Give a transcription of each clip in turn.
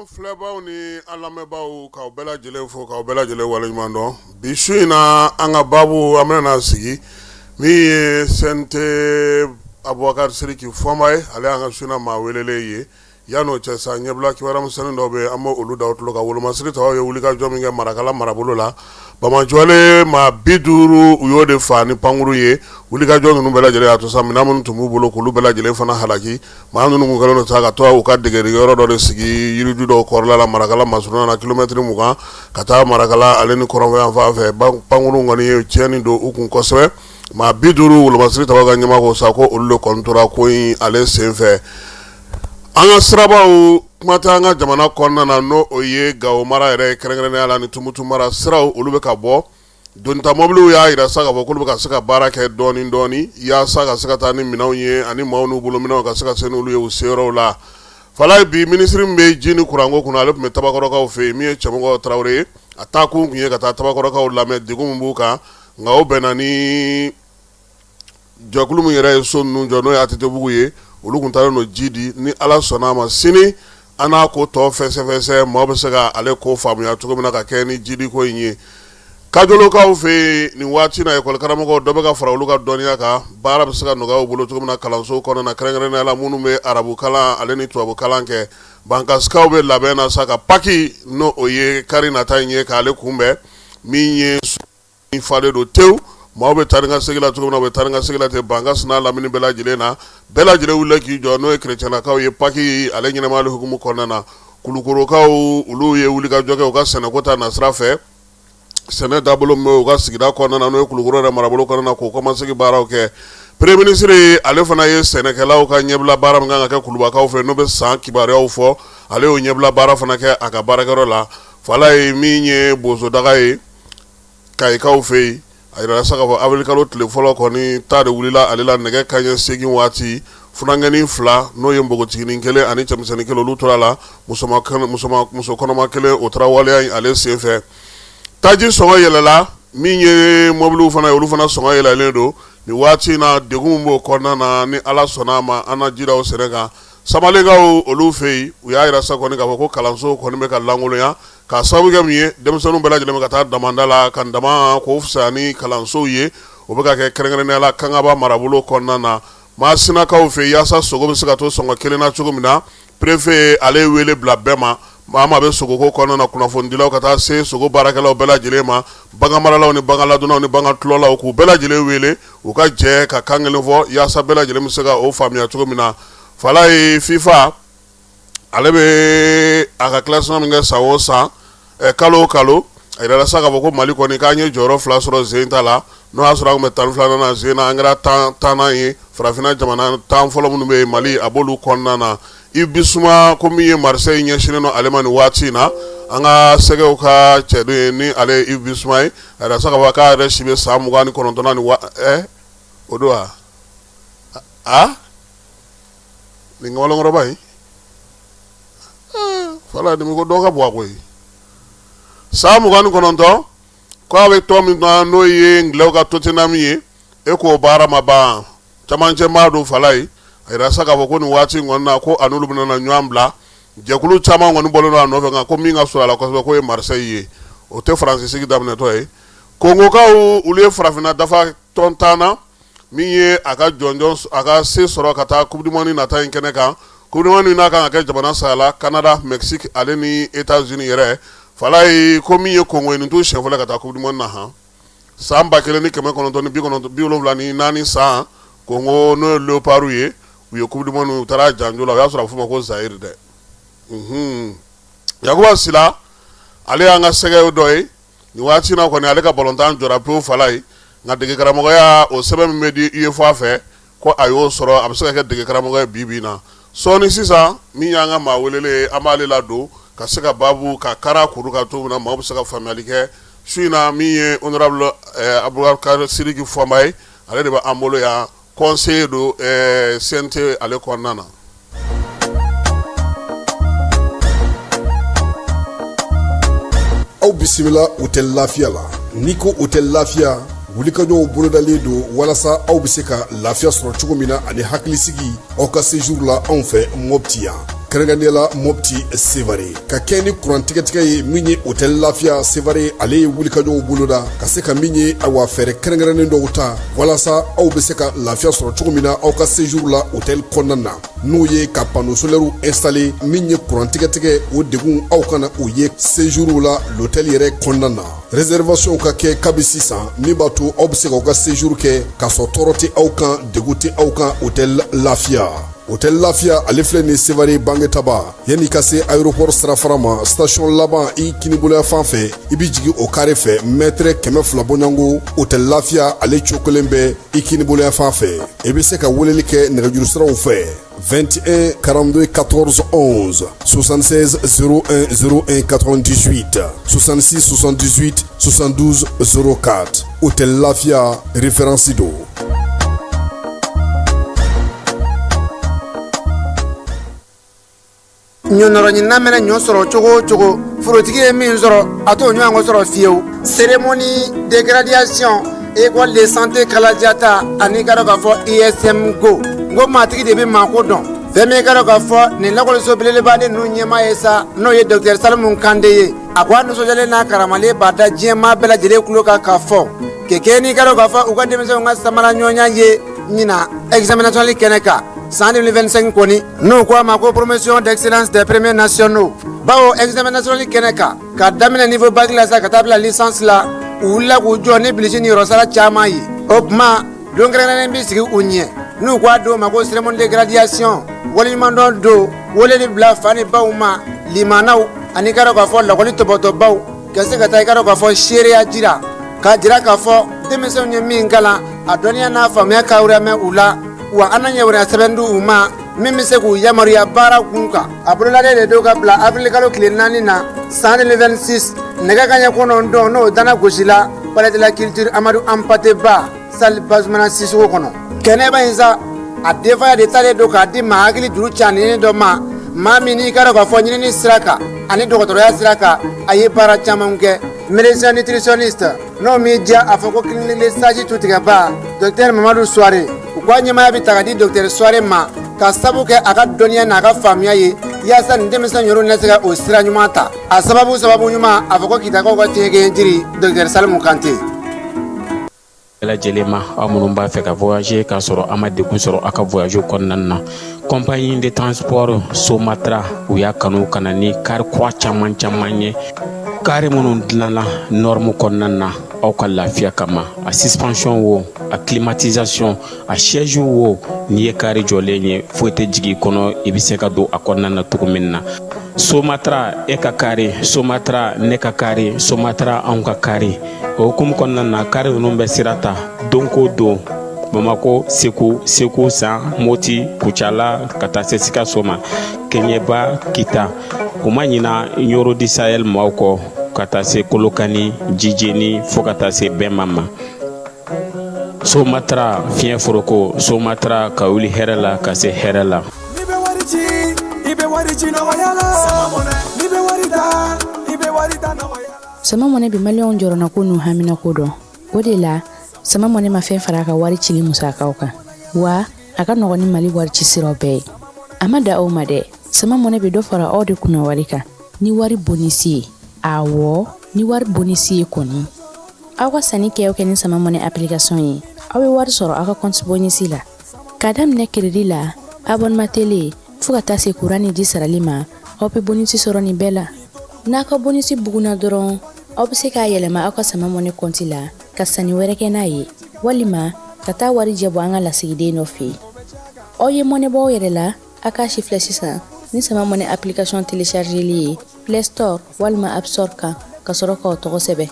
Filɛbaw ni an lamɛnbaaw k'aw bɛɛ lajɛlen fo k'aw bɛɛ lajɛlen waleɲuman dɔn bi su in na an ka baabu an bɛna sigi min ye CNT Abubakar Sidiki Fɔnba ye ale y'an ka su in na maa welelen ye yan'o cɛ sa ɲɛbila kibaruya misɛnnin dɔw bɛ an bɛ olu da u tulo kan Wolomasiri tɔw ye wulikajɔ min kɛ Marakala marabolo la Bamajɔle maa 50 u y'o de fa ni pankuru ye wulikajɔ ninnu bɛɛ lajɛlen y'a to sa minɛn minnu tun b'u bolo k'olu bɛɛ lajɛlen fana halaki maa ninnu kun kɛlen don sa ka to u ka degedegeyɔrɔ dɔ de sigi yiriju dɔw kɔrɔla la Marakala masurunya na kilomɛtiri 20 ka taa Marakala ale ni kɔrɔnfɛ yan fan fɛ pankuru kɔni ye tiɲɛni don u kun kosɛbɛ maa 50 Wolomasiri tɔw ka ɲɛma ko sa ko olu de kɔni tora ko in ale senfɛ an ka sirabaw kuma tɛ an ka jamana kɔnɔna na n'o o ye Gawo mara yɛrɛ kɛrɛnkɛrɛnnenya la ni Tumutu mara siraw olu bɛ ka bɔ donita mobiliw y'a yira sa k'a fɔ k'olu bɛ ka se ka baara kɛ dɔɔni dɔɔni yaasa ka se ka taa ni minɛnw ye ani maaw n'u bolo minɛnw ka se ka se n'olu ye u seyɔrɔw la fala bi minisiri min bɛ ji ni kuranko kunna ale tun bɛ Tabakɔrɔkaw fɛ yen min ye Cɛmɔgɔ Tarawele ye a taa kun tun ye ka taa Tabakɔrɔkaw lamɛn degun min b'u kan nka o bɛnna ni jɛkulu min yɛrɛ ye so ninnu jɔ n'o ye ATT-bugu ye olu kun taalen don ji di ni Ala sɔnna a ma sini an n'a ko tɔ fɛsɛfɛsɛ maaw bɛ se ka ale ko faamuya cogo min na ka kɛ ni jidi ko in ye Kajolokaw fɛ nin waati na ekɔli karamɔgɔw dɔ bɛ ka fara olu ka dɔnniya kan baara bɛ se ka nɔgɔya u bolo cogo min na kalanso kɔnɔna na kɛrɛnkɛrɛnnenya la minnu bɛ arabu kalan ale ni tubabu kalan kɛ bankasikaw bɛ labɛn na sa ka paki n'o o ye kari nata in ye k'ale kunbɛn min ye falen don tewu maaw bɛ taa ni ka segin la cogo min na u bɛ taa ni ka segin la ten bankas n'a lamini bɛɛ lajɛlen na bɛɛ lajɛlen wulila k'i jɔ n'o ye kerecɛnnakaw ye paki ale ɲɛnamali hukumu kɔnɔna na kulukorokaw olu ye wulikajɔ kɛ u ka sɛnɛko ta nasira fɛ sɛnɛ taabolo min bɛ u ka sigida kɔnɔna na n'o ye kulukoro yɛrɛ marabolo kɔnɔna na k'o kɔmasegi baaraw kɛ premier ministre ale fana ye sɛnɛkɛlaw ka ɲɛbila baara min kan ka kɛ kulubakaw fɛ n'o bɛ san kibaruyaw fɔ ale y'o ɲɛbila baara fana kɛ a ka baarakɛyɔrɔ la fala ye min ye bozodaga ye kayikaw fɛ yen a yɛrɛ sa k'a fɔ avril kalo tile fɔlɔ kɔni taa de wulila ale la nɛgɛ kanɲɛ 8 waati funankɛnin 2 n'o ye npogotiginin 1 ani cɛmisɛnnin 1 olu tora la muso kɔnɔma 1 o tora waleya ale senfɛ taji sɔngɔ yɛlɛla min ye mobiliw fana ye olu fana sɔngɔ yɛlɛlen don nin waati in na degun b'o kɔnɔna na ni Ala sɔnna a ma an na jiraw sɛnɛ kan Samalekaw olu fɛ yen u y'a yira sa kɔni k'a fɔ ko kalanso kɔni bɛ ka langolonya k'a sababu kɛ min ye denmisɛnninw bɛɛ lajɛlen bɛ ka taa damanda la ka dama k'o fisaya ni kalansow ye o bɛ ka kɛ kɛrɛnkɛrɛnnenya la Kangaba marabolo kɔnɔna na Masinakaw fɛ yaasa sogo bɛ se ka to sɔngɔ kelen na cogo min na préfet ale ye wele bila bɛɛ ma maa maa bɛ sogoko kɔnɔna na kunnafonidilaw ka taa se sogo baarakɛlaw bɛɛ lajɛlen ma bagan maralaw ni bagan ladonnaw ni bagan tulɔlaw k'u bɛɛ lajɛlen wele u ka jɛ ka kan kelen fɔ yaasa bɛɛ lajɛlen bɛ se ka o faamuya cogo min na fala ye FIFA ale bɛ a ka classement min kɛ san o san kalo o kalo a yɛrɛ sa k'a fɔ ko Mali kɔni k'an ye jɔyɔrɔ 2 sɔrɔ sen ta la n'o y'a sɔrɔ an tun bɛ 12 na sen na an kɛra 10 ye farafinna jamana 10 fɔlɔ minnu bɛ Mali a b'olu kɔnɔna na Yves Bissouma ko min ye Marseille ɲɛsinnen don ale ma nin waati in na an ka sɛgɛw ka cɛdon ye ni ale ye Yves Bissouma ye a yɛrɛ sa k'a fɔ k'a yɛrɛ si bɛ san 29 ni o don wa nin ngɔlɔngɔrɔba in fala dimi ko dɔ ka bɔ a koyi san 29 k'a bɛ tɔ min na n'o ye Ngilɛw ka Tottenham ye e k'o baara ma ban camancɛ maa don fala ye a yɛrɛ sa k'a fɔ ko nin waati in kɔni na ko a n'olu bɛna na ɲɔgɔn bila jɛkulu caman kɔni bɔlen don a nɔfɛ nka ko min ka surun a la kosɛbɛ k'o ye Marseille ye o tɛ Faransi sigi daminɛtɔ ye Kongokaw olu ye farafinna dafa tɔn 10 na min ye a ka jɔnjɔn a ka se sɔrɔ ka taa coupe du monde nata in kɛnɛ kan coupe du monde n'a kan ka kɛ jamana saba la Canada Mexique ale ni États-Unis yɛrɛ fala ye ko min ye Kongo ye nin t'u siɲɛ fɔlɔ ka taa coupe du monde na han san 1974 san Kongo n'o ye Léopard ye u ye coupe du monde u taara janjo la o y'a sɔrɔ a bɛ f'o ma ko Zaïre dɛ Yakuba Sila ale y'an ka sɛgɛw dɔ ye nin waati in na kɔni ale ka balontan jɔra pewu fala ye nka dege karamɔgɔya o sɛbɛn min bɛ di UEFA fɛ ko a y'o sɔrɔ a bɛ se ka kɛ dege karamɔgɔ ye bi na sɔɔni sisan min y'an ka maa welelen an b'ale ladon ka se ka baabu ka kara kuru ka to min na maaw bɛ se ka faamuyali kɛ su in na min ye honorable Abubakar Sidiki Fɔnba ye ale de bɛ an bolo yan conseiller don CNT ale kɔnɔna na. Aw bisimila hôtel Lafiya la n'i ko hôtel Lafiya wulikajɔw bolodalen don walasa aw bɛ se ka lafiya sɔrɔ cogo min na ani hakilisigi aw ka séjour la anw fɛ Mopti yan kɛrɛnkɛrɛnnenya Mopti Sevare ka kɛ ni kurantigɛtigɛ ye min ye hôtel Lafiya Sevare ale ye wulikajɔw boloda ka se ka min ye awa fɛɛrɛ kɛrɛnkɛrɛnnen dɔw ta walasa aw bɛ se ka lafiya sɔrɔ cogo min na aw ka séjour la hôtel kɔnɔna na n'o ye ka panneau solaire installé min ye kurantigɛtigɛ o degun aw kana o ye séjour la l'hôtel yɛrɛ kɔnɔna na réservation ka kɛ kabi sisan min b'a to aw bɛ se k'aw ka séjour kɛ k'a sɔrɔ tɔɔrɔ tɛ aw kan degun tɛ aw kan hôtel Lafiya. Hôtel Lafiya ale filɛ ni Sevare Bangetaba yanni ka se aéroport sirafara ma station laban i kiniboloya fan fɛ i bi jigi o carré fɛ mètre 200 bɔɲango Hôtel Lafiya ale cokolen bɛ i kiniboloya fan fɛ i bɛ se ka weleli kɛ nɛgɛjuru siraw fɛ 21 42 14 11 76 01 01 98 66 78 72 04 Hôtel Lafiya référence do. Nyonoro nyina mena nyo soro chogo chogo forotigi e min soro ato nyo ango soro fieu cérémonie de graduation école de santé kaladiata ani karo ka fo ISM go matigi de be mako don feme karo ka fo ni lakol so belele bade no nyema esa no ye docteur Salmun Kandeye akwa no so jale na karamale bada jema bela jele kulo ka fo kekeni karo ka fo ugande meso nga samara nyonya ye nyina examination li keneka 2025 koni no kwa mako promotion d'excellence des premiers nationaux bawo examination li keneka ka damina niveau bac la sa ka tabla licence la ulla ku joni bilishini rosara chama yi opma dongrana mbisigi unye no kwa do mako cérémonie de graduation woli mando do woli ni bla fani bawma limanaw ani karo ka fo la woli toboto baw kese ka tay karo ka fo sheria jira ka jira ka fo demeso nye mingala adonia na famia kawra me ula wa ananya wura sebendu uma mimi se ku yamaru ya bara kunka abrola de do ka bla afrikalo klinani na 2026 nega kanya kono ndo no dana gosila pala de la culture Amadou Hampâté Bâ sal bazmana sisugo kono kene ba inza adefa de tale do ka di mahagili duru chani do ma mini karo ka fo nyini siraka ani dokotoro ya siraka aye para chamanke médecin nutritionniste no media afoko clinique sage tutiga ba docteur Mamadou Souare kwa nyama ya bitagadi docteur Souare ma ka sabu ke aka donia na aka famia ye yasa ndemesa nyoro nasega osira nyumata asababu nyuma afoko kitaka ko tege njiri docteur Salmun Kante la jelema amunun b'a fɛ ka voyager ka sɔrɔ ama degun sɔrɔ aka voyage kɔnɔna na compagnie de transport Somatra u y'a kanu kana ni kari kura caman ye kari minnu dilanna norme kɔnɔna na aw ka lafiya kama a suspension wo a climatisation a siège wo ni ye kari jɔlen ye foyi tɛ jigi kɔnɔ i bɛ se ka don a kɔnɔna na cogo min na Somatra e ka kari Somatra ne ka kari Somatra anw ka kari o hukumu kɔnɔna na kari ninnu bɛ sira ta don ko don Bamako Segu San Moti Kucala ka taa se Sikaso ma Keɲeba Kita o ma ɲina Yoro di Sahel maaw kɔ ka taa se Kolokani Jijeni fo ka taa se Bɛnma ma Somatra fiɲɛ foroko Somatra ka wuli hɛrɛ la ka se hɛrɛ la sama mɔnɛ bi maliyɛnw jɔrɔna ko n'u hamina ko dɔn o de la sama mɔnɛ ma fɛn fara a ka wari cili musakaw kan wa a ka nɔgɔn ni mali wari ci siraw bɛɛ ye a ma da aw ma dɛ sama mɔnɛ bi dɔ fara aw de kunna wari kan ni wari bonisi ye awɔ ni wari bonisi ye kɔni aw ka sanni kɛ ni sama mɔnɛ application ye aw bɛ wari sɔrɔ aw ka compte bonisi la ka daminɛ crédit la abonnement télé fo ka taa se courant ni ji sarali ma aw bɛ bonisi sɔrɔ nin bɛɛ la n'a ka bonisi buguna dɔrɔn aw bɛ se k'a yɛlɛma aw ka sama mɔnɛ compte la ka sanni wɛrɛ kɛ n'a ye walima ka taa wari jɛbɔ an ka lasigiden dɔ fɛ yen aw ye mɔnɛ bɔ aw yɛrɛ la a k'a si filɛ sisan ni sama mɔnɛ application téléchargeli ye Play Store walima App Store kan ka sɔrɔ k'aw tɔgɔ sɛbɛn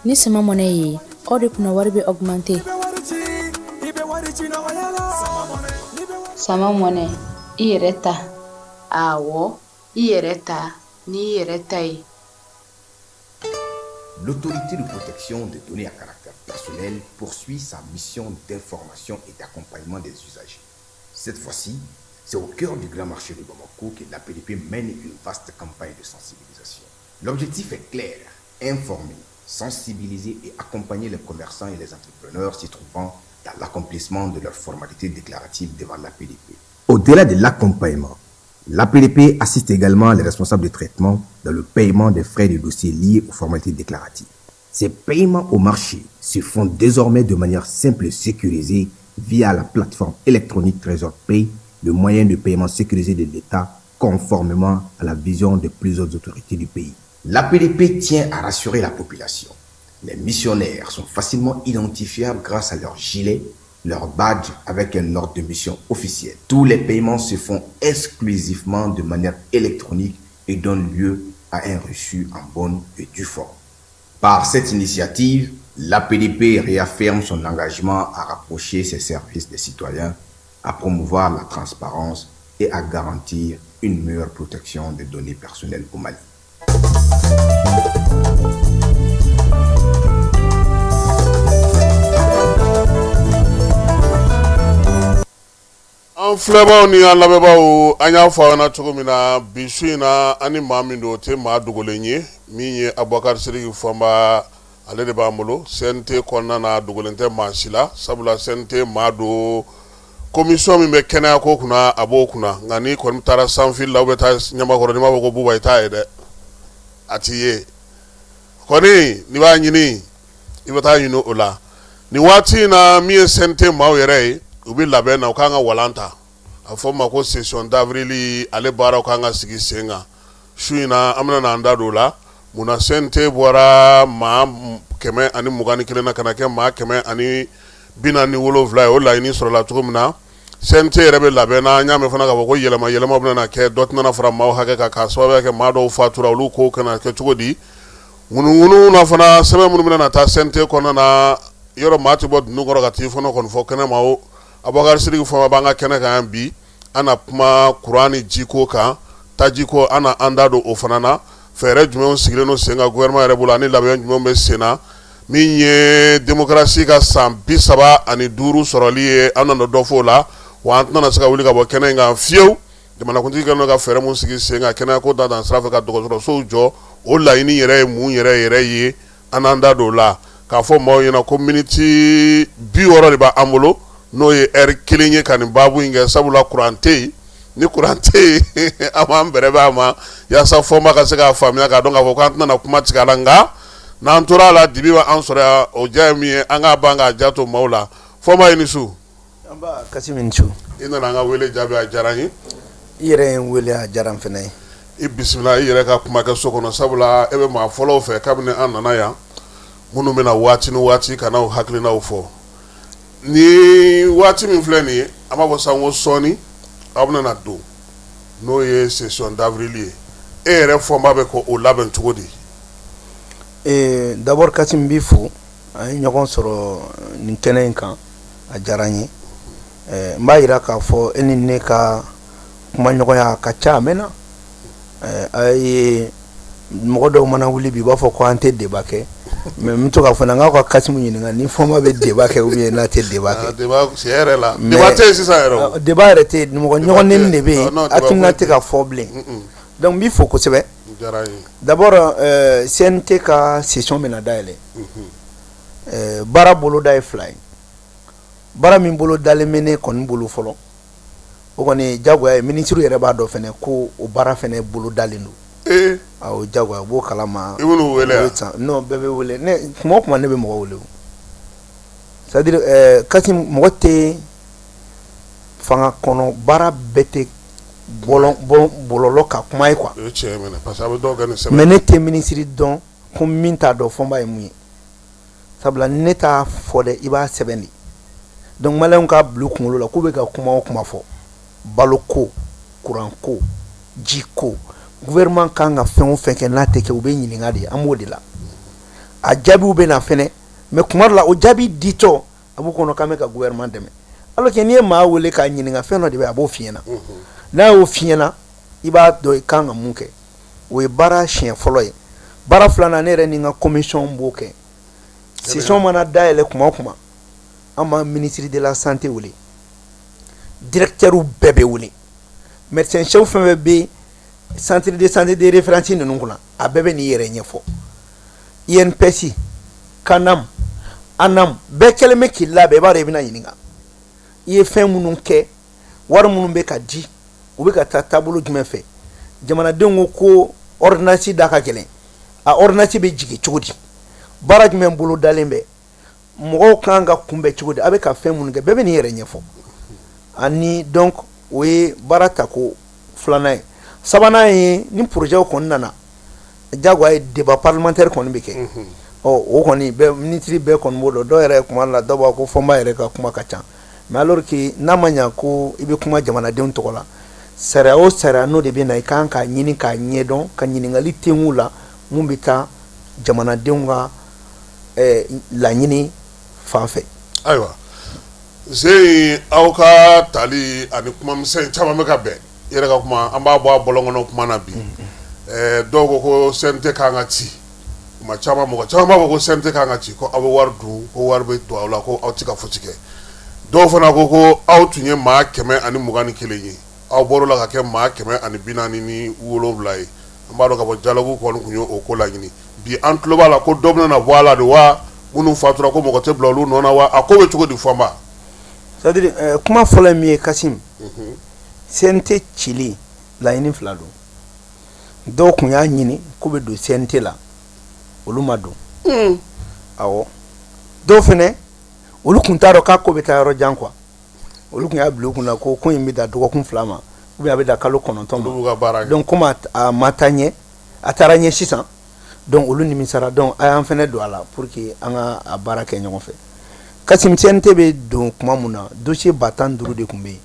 ni sama mɔnɛ ye aw de kunna wari bɛ augmenter sama mɔnɛ i yɛrɛ ta awɔ i yɛrɛ ta ni i yɛrɛ ta ye. L'autorité de protection des données à caractère personnel poursuit sa mission d'information et d'accompagnement des usagers. Cette fois-ci, c'est au cœur du grand marché de Bamako que l'APDP mène une vaste campagne de sensibilisation. L'objectif est clair, informer, sensibiliser et accompagner les commerçants et les entrepreneurs s'y trouvant dans l'accomplissement de leurs formalités déclaratives devant l'APDP. Au-delà de l'accompagnement, L'APDP assiste également les responsables de traitement dans le paiement des frais de dossiers liés aux formalités déclaratives. Ces paiements au marché se font désormais de manière simple et sécurisée via la plateforme électronique Trésor Pay, le moyen de paiement sécurisé de l'État, conformément à la vision de plusieurs autorités du pays. L'APDP tient à rassurer la population. Les missionnaires sont facilement identifiables grâce à leur gilet, leur badge avec un ordre de mission officiel. Tous les paiements se font exclusivement de manière électronique et donnent lieu à un reçu en bonne et due forme. Par cette initiative, l'APDP réaffirme son engagement à rapprocher ses services des citoyens, à promouvoir la transparence et à garantir une meilleure protection des données personnelles au Mali. An filɛbaw ni an lamɛnbaaw an y'a fɔ aw ɲɛna cogo min na bi su in na an ni maa min don o tɛ maa dogolen ye min ye Abubakar Sidiki Fɔnba ale de b'an bolo CNT kɔnɔna na dogolen tɛ maa si la sabula CNT maa don commission min bɛ kɛnɛya ko kunna a b'o kunna nka n'i kɔni taara sanfili la ou bɛ taa ɲamakɔrɔ n'i b'a fɔ ko Buba i t'a ye dɛ a t'i ye kɔni n'i b'a ɲini i bɛ taa ɲini o la nin waati in na min ye CNT maaw yɛrɛ ye u bɛ labɛn na u kan ka walan ta a fɔ ma ko session d'avril ale baaraw kan ka sigi sen kan su in na an bɛna n'an da don o la munna CNT bɔra maa 121 na ka na kɛ maa 147 ye o laɲini sɔrɔla cogo min na CNT yɛrɛ bɛ labɛn na an y'a mɛn fana k'a fɔ ko yɛlɛma bɛna na kɛ dɔ tɛna fara maaw hakɛ kan k'a sababuya kɛ maa dɔw fatura olu kow kana kɛ cogo di ŋunuŋunu na fana sɛbɛn minnu bɛna na taa CNT kɔnɔna na yɔrɔ maa tɛ bɔ dunun kɔrɔ ka t'i fɔnɔ kɔni fɔ kɛnɛ ma o Abubakar Sidiki Fɔnba b'an ka kɛnɛ kan bi an na kuma kuran ni jiko kan tajiko an na an da don o fana na fɛɛrɛ jumɛnw sigilen don sen kan gouvernement yɛrɛ bolo ani labɛn jumɛnw bɛ sen na min ye démocratie ka san 35 sɔrɔli ye an nana dɔ fɔ o la wa an tɛna se ka wuli ka bɔ kɛnɛ in kan fiyewu jamanakuntigi kɛlen don ka fɛɛrɛ mun sigi sen kan kɛnɛya ko dan sira fɛ ka dɔgɔtɔrɔsow jɔ o laɲini yɛrɛ ye mun yɛrɛ ye an n'an da don o la k'a fɔ maaw ɲɛna ko miniti 60 de b'an bolo n'o ye heure 1 ye ka nin baabu in kɛ sabula kuran tɛ yen ni kuran tɛ yen an b'an bɛrɛ bɛn a ma yaasa Fɔnba ka se k'a faamuya k'a dɔn k'a fɔ k'an tɛna kuma tigɛ a la nka n'an tora a la dibi b'an sɔrɔ yan o diya ye min ye an k'a ban k'a ja to maaw la Fɔnba i ni su. Anba Kasimi ni su. I nana an ka wele jaabi a diyara n ye. I yɛrɛ ye n wele a diyara n fana ye. I bisimila i yɛrɛ ka kuma kɛ so kɔnɔ sabula e bɛ maa fɔlɔw fɛ kabini an nana yan minnu bɛna waati ni waati ka n'aw hakilinaw fɔ. Ni waati min filɛ nin ye an b'a fɔ san ko sɔɔni aw bɛna na don n'o ye session d'avril ye e yɛrɛ Fɔnba bɛ ko o labɛn cogo di. D'abord Kasimi n b'i fo an ye ɲɔgɔn sɔrɔ nin kɛnɛ in kan a diyara n ye n b'a yira k'a fɔ e ni ne ka kumaɲɔgɔnya ka ca a mɛnna a ye mɔgɔ dɔw mana wuli bi u b'a fɔ ko an tɛ débat kɛ mais n bɛ to k'a fɔ n k'aw ka Kasimi ɲininka ni Fɔnba bɛ débat kɛ ou bien n'a tɛ débat kɛ. débat tiɲɛ yɛrɛ la débat tɛ yen sisan yɛrɛ o. débat yɛrɛ tɛ yen mɔgɔ ɲɔgɔnni de bɛ yen hakilina tɛ ka fɔ bilen donc n b'i fo kosɛbɛ. D'abord CNT ka session bɛna dayɛlɛ baara boloda ye 2 ye baara min bolo dalen bɛ ne kɔni bolo fɔlɔ o kɔni jagoya ye ministre yɛrɛ b'a dɔn fɛnɛ ko o baara fɛnɛ bolo dalen don awɔ jagoya b'o kalama i bɛn'u wele wa non bɛɛ bɛ wele ne kuma o kuma ne bɛ mɔgɔ wele o c'est à dire Kasimi mɔgɔ tɛ fanga kɔnɔ baara bɛɛ tɛ bɔlɔlɔ ka kuma ye quoi mais ne tɛ ministre dɔn ko min t'a dɔn Fɔnba ye mun ye sabula ne t'a fɔ dɛ i b'a sɛbɛn de donc maliyɛnw ka bila u kunkolo la k'u bɛ ka kuma o kuma fɔ balo ko kuran ko ji ko gouvernement kan ka fɛn o fɛn kɛ n'a tɛ kɛ u bɛ ɲininka de an b'o de la a jaabiw bɛ na fɛnɛ mais kuma dɔ la o jaabi ditɔ a b'u kɔnɔ k'an bɛ ka gouvernement dɛmɛ alors que n'i ye maa wele k'a ɲininka fɛn dɔ de bɛ a b'o f'i ɲɛna n'a y'o f'i ɲɛna i b'a dɔn i kan ka mun kɛ o ye baara siɲɛ fɔlɔ ye baara filanan ne yɛrɛ ni n ka commission b'o kɛ session mana dayɛlɛ kuma o kuma an b'a ministre de la santé wele directeur bɛɛ bɛ wele médecin chef fɛn fɛn bɛ centre de santé de référence ninnu kunna a bɛɛ bɛ n'i yɛrɛ ɲɛfɔ INPS kanam anam bɛɛ kɛlen bɛ k'i labɛn i b'a dɔn i bɛna ɲininka i ye fɛn minnu kɛ wari minnu bɛ ka di u bɛ ka taa taabolo jumɛn fɛ jamanadenw ko ordonnance da ka gɛlɛn a ordonnance bɛ jigin cogo di baara jumɛn bolo dalen bɛ mɔgɔw kan ka kunbɛn cogo di a bɛ ka fɛn minnu kɛ bɛɛ bɛ nin yɛrɛ ɲɛfɔ ani donc o ye baara tako filanan ye sabanan ye ni projet kɔni nana jagoya ye débat parlementaire kɔni bɛ kɛ o kɔni bɛɛ ministre bɛɛ kɔni b'o dɔn dɔw yɛrɛ kuma la dɔw b'a ko fɔnba yɛrɛ ka kuma ka ca mais alors que n'a ma ɲa ko i bɛ kuma jamanadenw tɔgɔ la sariya o sariya n'o de bɛ na i kan k'a ɲini k'a ɲɛdɔn ka ɲininkali tengu la mun bɛ taa jamanadenw ka laɲini fan fɛ. Ayiwa Zeyi aw ka tali ani kuma misɛn caman bɛ ka bɛn i yɛrɛ ka kuma an b'a bɔ a bɔlɔn kɔnɔ kuma na bi dɔw ko CNT kan ka ci mɔgɔ caman b'a fɔ ko CNT kan ka ci ko aw bɛ wari dun ko wari bɛ to aw la ko aw tɛ ka fosi kɛ dɔw fana ko aw tun ye maa 121 ye aw bɔr'o la ka kɛ maa 147 ye an b'a dɔn ka fɔ dialogue kɔni tun ye o ko laɲini bi an tulo b'a la ko dɔ bɛna bɔ a la de wa minnu fatura ko mɔgɔ tɛ bila olu nɔ na wa a ko bɛ cogo di fɔnba. c'est à dire kuma fɔlɔ min ye Kasim CNT cili laɲini fila don dɔw kun y'a ɲini ko bɛ don CNT la olu ma don awɔ dɔw fɛnɛ olu kun t'a dɔn k'a ko bɛ taa yɔrɔ jan quoi olu kun y'a bila u kunna ko in bɛ da dɔgɔkun 2 ma ou bien a bɛ da kalo 9 ma donc comme a ma taa ɲɛ a taara ɲɛ sisan donc olu nimisara donc a y'an fɛnɛ don a la pour que an ka a baara kɛ ɲɔgɔn fɛ Kasim CNT bɛ don kuma mun na dossier 15 de kun bɛ yen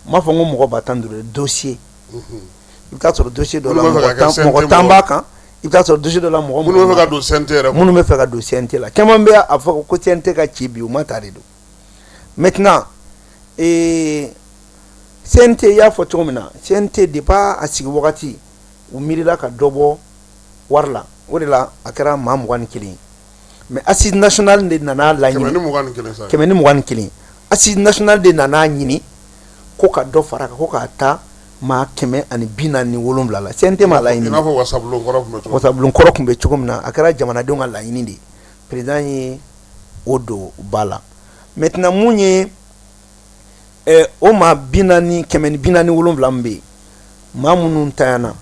m'a fɔ ko mɔgɔ 15 dossier i bɛ taa sɔrɔ dossier dɔ la mɔgɔ 10 b'a kan i bɛ taa sɔrɔ dossier dɔ la mɔgɔ minnu bɛ fɛ ka don CNT yɛrɛ minnu bɛ fɛ ka don CNT la caman bɛ a fɔ ko CNT ka ci bi u ma ta de don maintenant CNT y'a fɔ cogo min na CNT depuis a sigi wagati u miirila ka dɔ bɔ wari la o de la a kɛra maa 21 mais assise nationale de nana laɲini 121 assise nationale de nana ɲini ko ka dɔ fara kan ko ka taa maa 147 la CNT ma laɲini i n'a fɔ wasabulon kɔrɔ tun bɛ cogo min na a kɛra jamanadenw ka laɲini de président ye o don ba la maintenant mun ye o maa 147 min bɛ yen maa minnu tanyana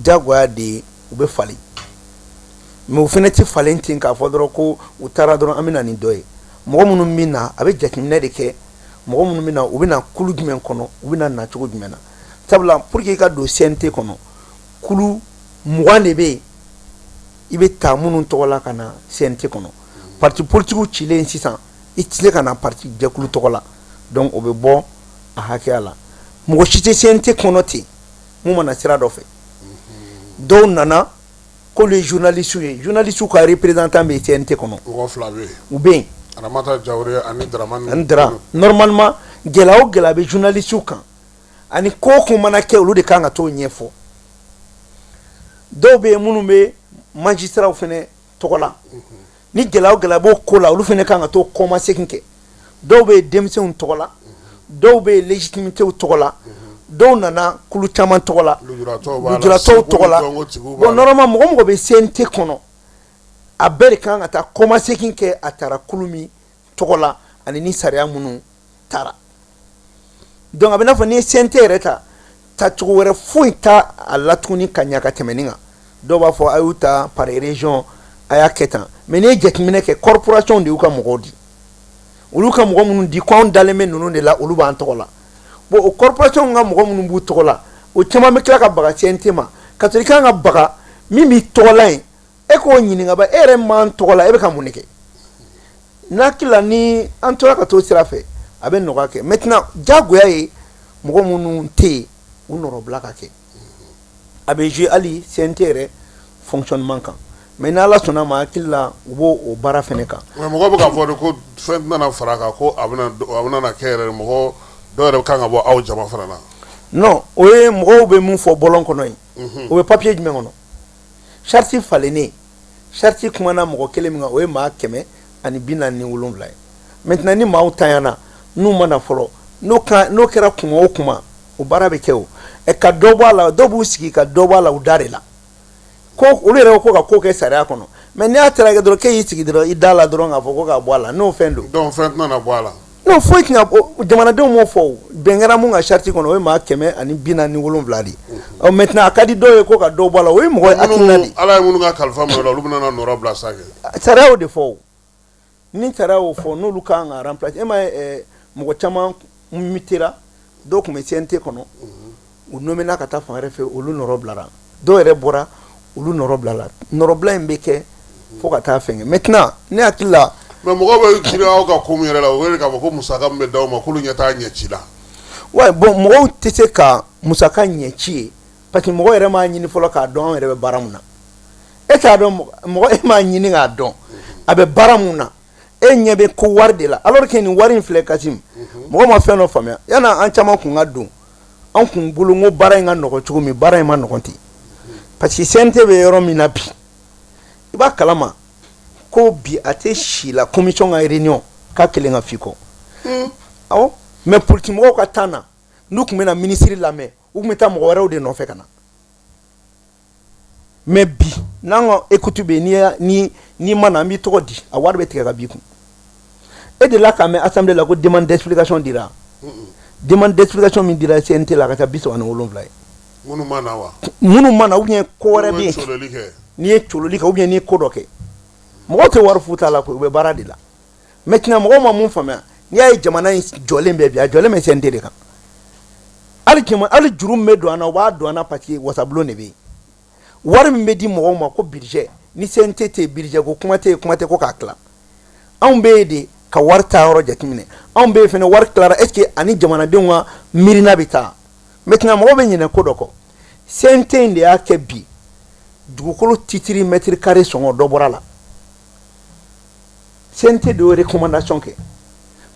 jagoya de u bɛ falen mais u fɛnɛ tɛ falen ten k'a fɔ dɔrɔn ko u taara dɔrɔn an bɛ na ni dɔ ye mɔgɔ minnu bɛ na a bɛ jateminɛ de kɛ mɔgɔ minnu bɛ na u bɛ na kulu jumɛn kɔnɔ u bɛ na cogo jumɛn na sabula pour que i ka don CNT kɔnɔ kulu 20 de bɛ yen i bɛ taa minnu tɔgɔ la ka na CNT kɔnɔ parti politique cilen sisan i tɛ se ka na parti jɛkulu tɔgɔ la donc o bɛ bɔ a hakɛya la mɔgɔ si tɛ CNT kɔnɔ ten mun mana sira dɔ fɛ dɔw nana ko le journaliste ka représentant bɛ CNT kɔnɔ u bɛ yen Aramata Jawure ani Dramani normalement gɛlɛya o gɛlɛya bɛ journaliste kan ani ko ko mana kɛ olu de kan ka t'o ɲɛfɔ dɔw bɛ yen minnu bɛ magistrat fɛnɛ tɔgɔ la ni gɛlɛya o gɛlɛya b'o ko la olu fɛnɛ kan ka t'o kɔma segin kɛ dɔw bɛ yen denmisɛnw tɔgɔ la dɔw bɛ yen légitimité tɔgɔ la dɔw nana kulu caman tɔgɔ la lujuratɔw tɔgɔ la bon normalement mɔgɔ bɛ CNT kɔnɔ a bɛɛ de kan ka taa kɔma segin kɛ a taara kulu min tɔgɔ la ani ni sariya minnu taara donc a bɛ n'a fɔ ni ye CNT yɛrɛ ta cogo wɛrɛ foyi t'a a la tuguni ka ɲa ka tɛmɛ nin kan dɔw b'a fɔ a y'u ta par région a y'a kɛ tan mais n'i ye jateminɛ kɛ corporation de y'u ka mɔgɔw di olu ka mɔgɔ minnu di ko anw dalen bɛ ninnu de la olu b'an tɔgɔ la bon o corporation ka mɔgɔ minnu b'u tɔgɔ la o caman bɛ tila ka baga CNT ma ka sɔrɔ i kan ka baga min b'i tɔgɔ la yen e k'o ɲininka ba e yɛrɛ m'an tɔgɔ la e bɛ ka mun de kɛ n'akila ni an tora ka t'o sira fɛ a bɛ nɔgɔya kɛ maintenant jagoya ye mɔgɔ minnu tɛ yen u nɔrɔbila ka kɛ a bɛ jouer hali CNT yɛrɛ fonctionnement kan mais ni ala sɔnna ma hakili la u b'o o baara fɛnɛ kan. mais mɔgɔ bɛ k'a fɔ de ko fɛn tɛna fara a kan ko a bɛna kɛ yɛrɛ mɔgɔ dɔw yɛrɛ kan ka bɔ aw jama fana na. non o ye mɔgɔw bɛ mun fɔ bɔlɔn kɔnɔ yen o bɛ papier jumɛn kɔnɔ charte falennen charte kumana mɔgɔ kelen min kan o ye maa 147 ye maintenant ni maaw tanyana n'u mana fɔlɔ n'o kɛra kuma o kuma o baara bɛ kɛ o ka dɔ bɔ a la dɔw b'u sigi ka dɔ bɔ a la u da de la ko olu yɛrɛ ko ka ko kɛ sariya kɔnɔ mais n'i y'a taara kɛ dɔrɔn k'e y'i sigi dɔrɔn i da la dɔrɔn k'a fɔ ko ka bɔ a la n'o fɛn don. donc fɛn tɛna bɔ a la. non foyi tɛna jamanadenw m'o fɔ o bɛnkɛra mun ka charte kɔnɔ o ye maa 147 de ɔ maintenant a ka di dɔw ye ko ka dɔw bɔ a la o ye mɔgɔ hakilina de ala ye minnu ka kalifa minɛ o la olu bɛna na nɔrɔ bila sa kɛ sariya y'o de fɔ o ni sariya y'o fɔ n'olu kan ka remplacer e ma ye mɔgɔ caman mutera dɔw tun bɛ CNT kɔnɔ u nomina ka taa fan wɛrɛ fɛ olu nɔrɔ bilara dɔw yɛrɛ bɔra olu nɔrɔ bilala nɔrɔbila in bɛ kɛ fo ka taa fɛngɛ maintenant ne hakili la mais mɔgɔ bɛ girin aw ka ko min yɛrɛ la o wele k'a fɔ ko musaka min bɛ d'aw ma k'olu ɲɛ t'a ɲɛ ci la ouais bon mɔgɔw tɛ se ka musaka ɲɛ ci ye parce que mɔgɔ yɛrɛ m'a ɲini fɔlɔ k'a dɔn an yɛrɛ bɛ baara mun na e t'a dɔn mɔgɔ e m'a ɲini k'a dɔn a bɛ baara mun na e ɲɛ bɛ ko wari de la alors que nin wari in filɛ Kasim mɔgɔ ma fɛn dɔ faamuya yan'a an caman kun ka don an kun bolo n ko baara in ka nɔgɔn cogo min baara in ma nɔgɔn ten parce que CNT bɛ yɔrɔ min na bi i b'a kalama ko bi a tɛ si la commission ka réunion k'a kelen ka f'i kɔ awɔ mais politique mɔgɔw ka temps na n'u tun bɛna ministre lamɛn u tun bɛ taa mɔgɔ wɛrɛw de nɔfɛ ka na mais bi n'an ka écoute bɛ yen n'i ma na an b'i tɔgɔ di a wari bɛ tigɛ ka b'i kun e de la k'a mɛn assemblée la ko demande d'explication dira demande d'explication min dira CNT la ka taa 37 ye minnu ma na wa minnu ma na ou bien ko wɛrɛ bɛ yen n'i ye cololi kɛ ou bien n'i ye ko dɔ kɛ mɔgɔw tɛ wari futa la koyi u bɛ baara de la maintenant mɔgɔw ma mun faamuya n'i y'a ye jamana in jɔlen bɛ bi a jɔlen bɛ CNT de kan hali juru min bɛ don an na u b'a don an na parce que wasabulon de bɛ yen wari min bɛ di mɔgɔw ma ko budget ni CNT tɛ budget ko kuma tɛ ko k'a tila anw bɛ yen de ka wari ta yɔrɔ jateminɛ anw bɛ yen fana wari tilara est ce que ani jamanadenw ka miirina bɛ taa maintenant mɔgɔw bɛ ɲinɛ ko dɔ kɔ CNT in de y'a kɛ bi dugukolo titiri mètre carré sɔngɔ dɔ bɔra la CNT de y'o recommandation kɛ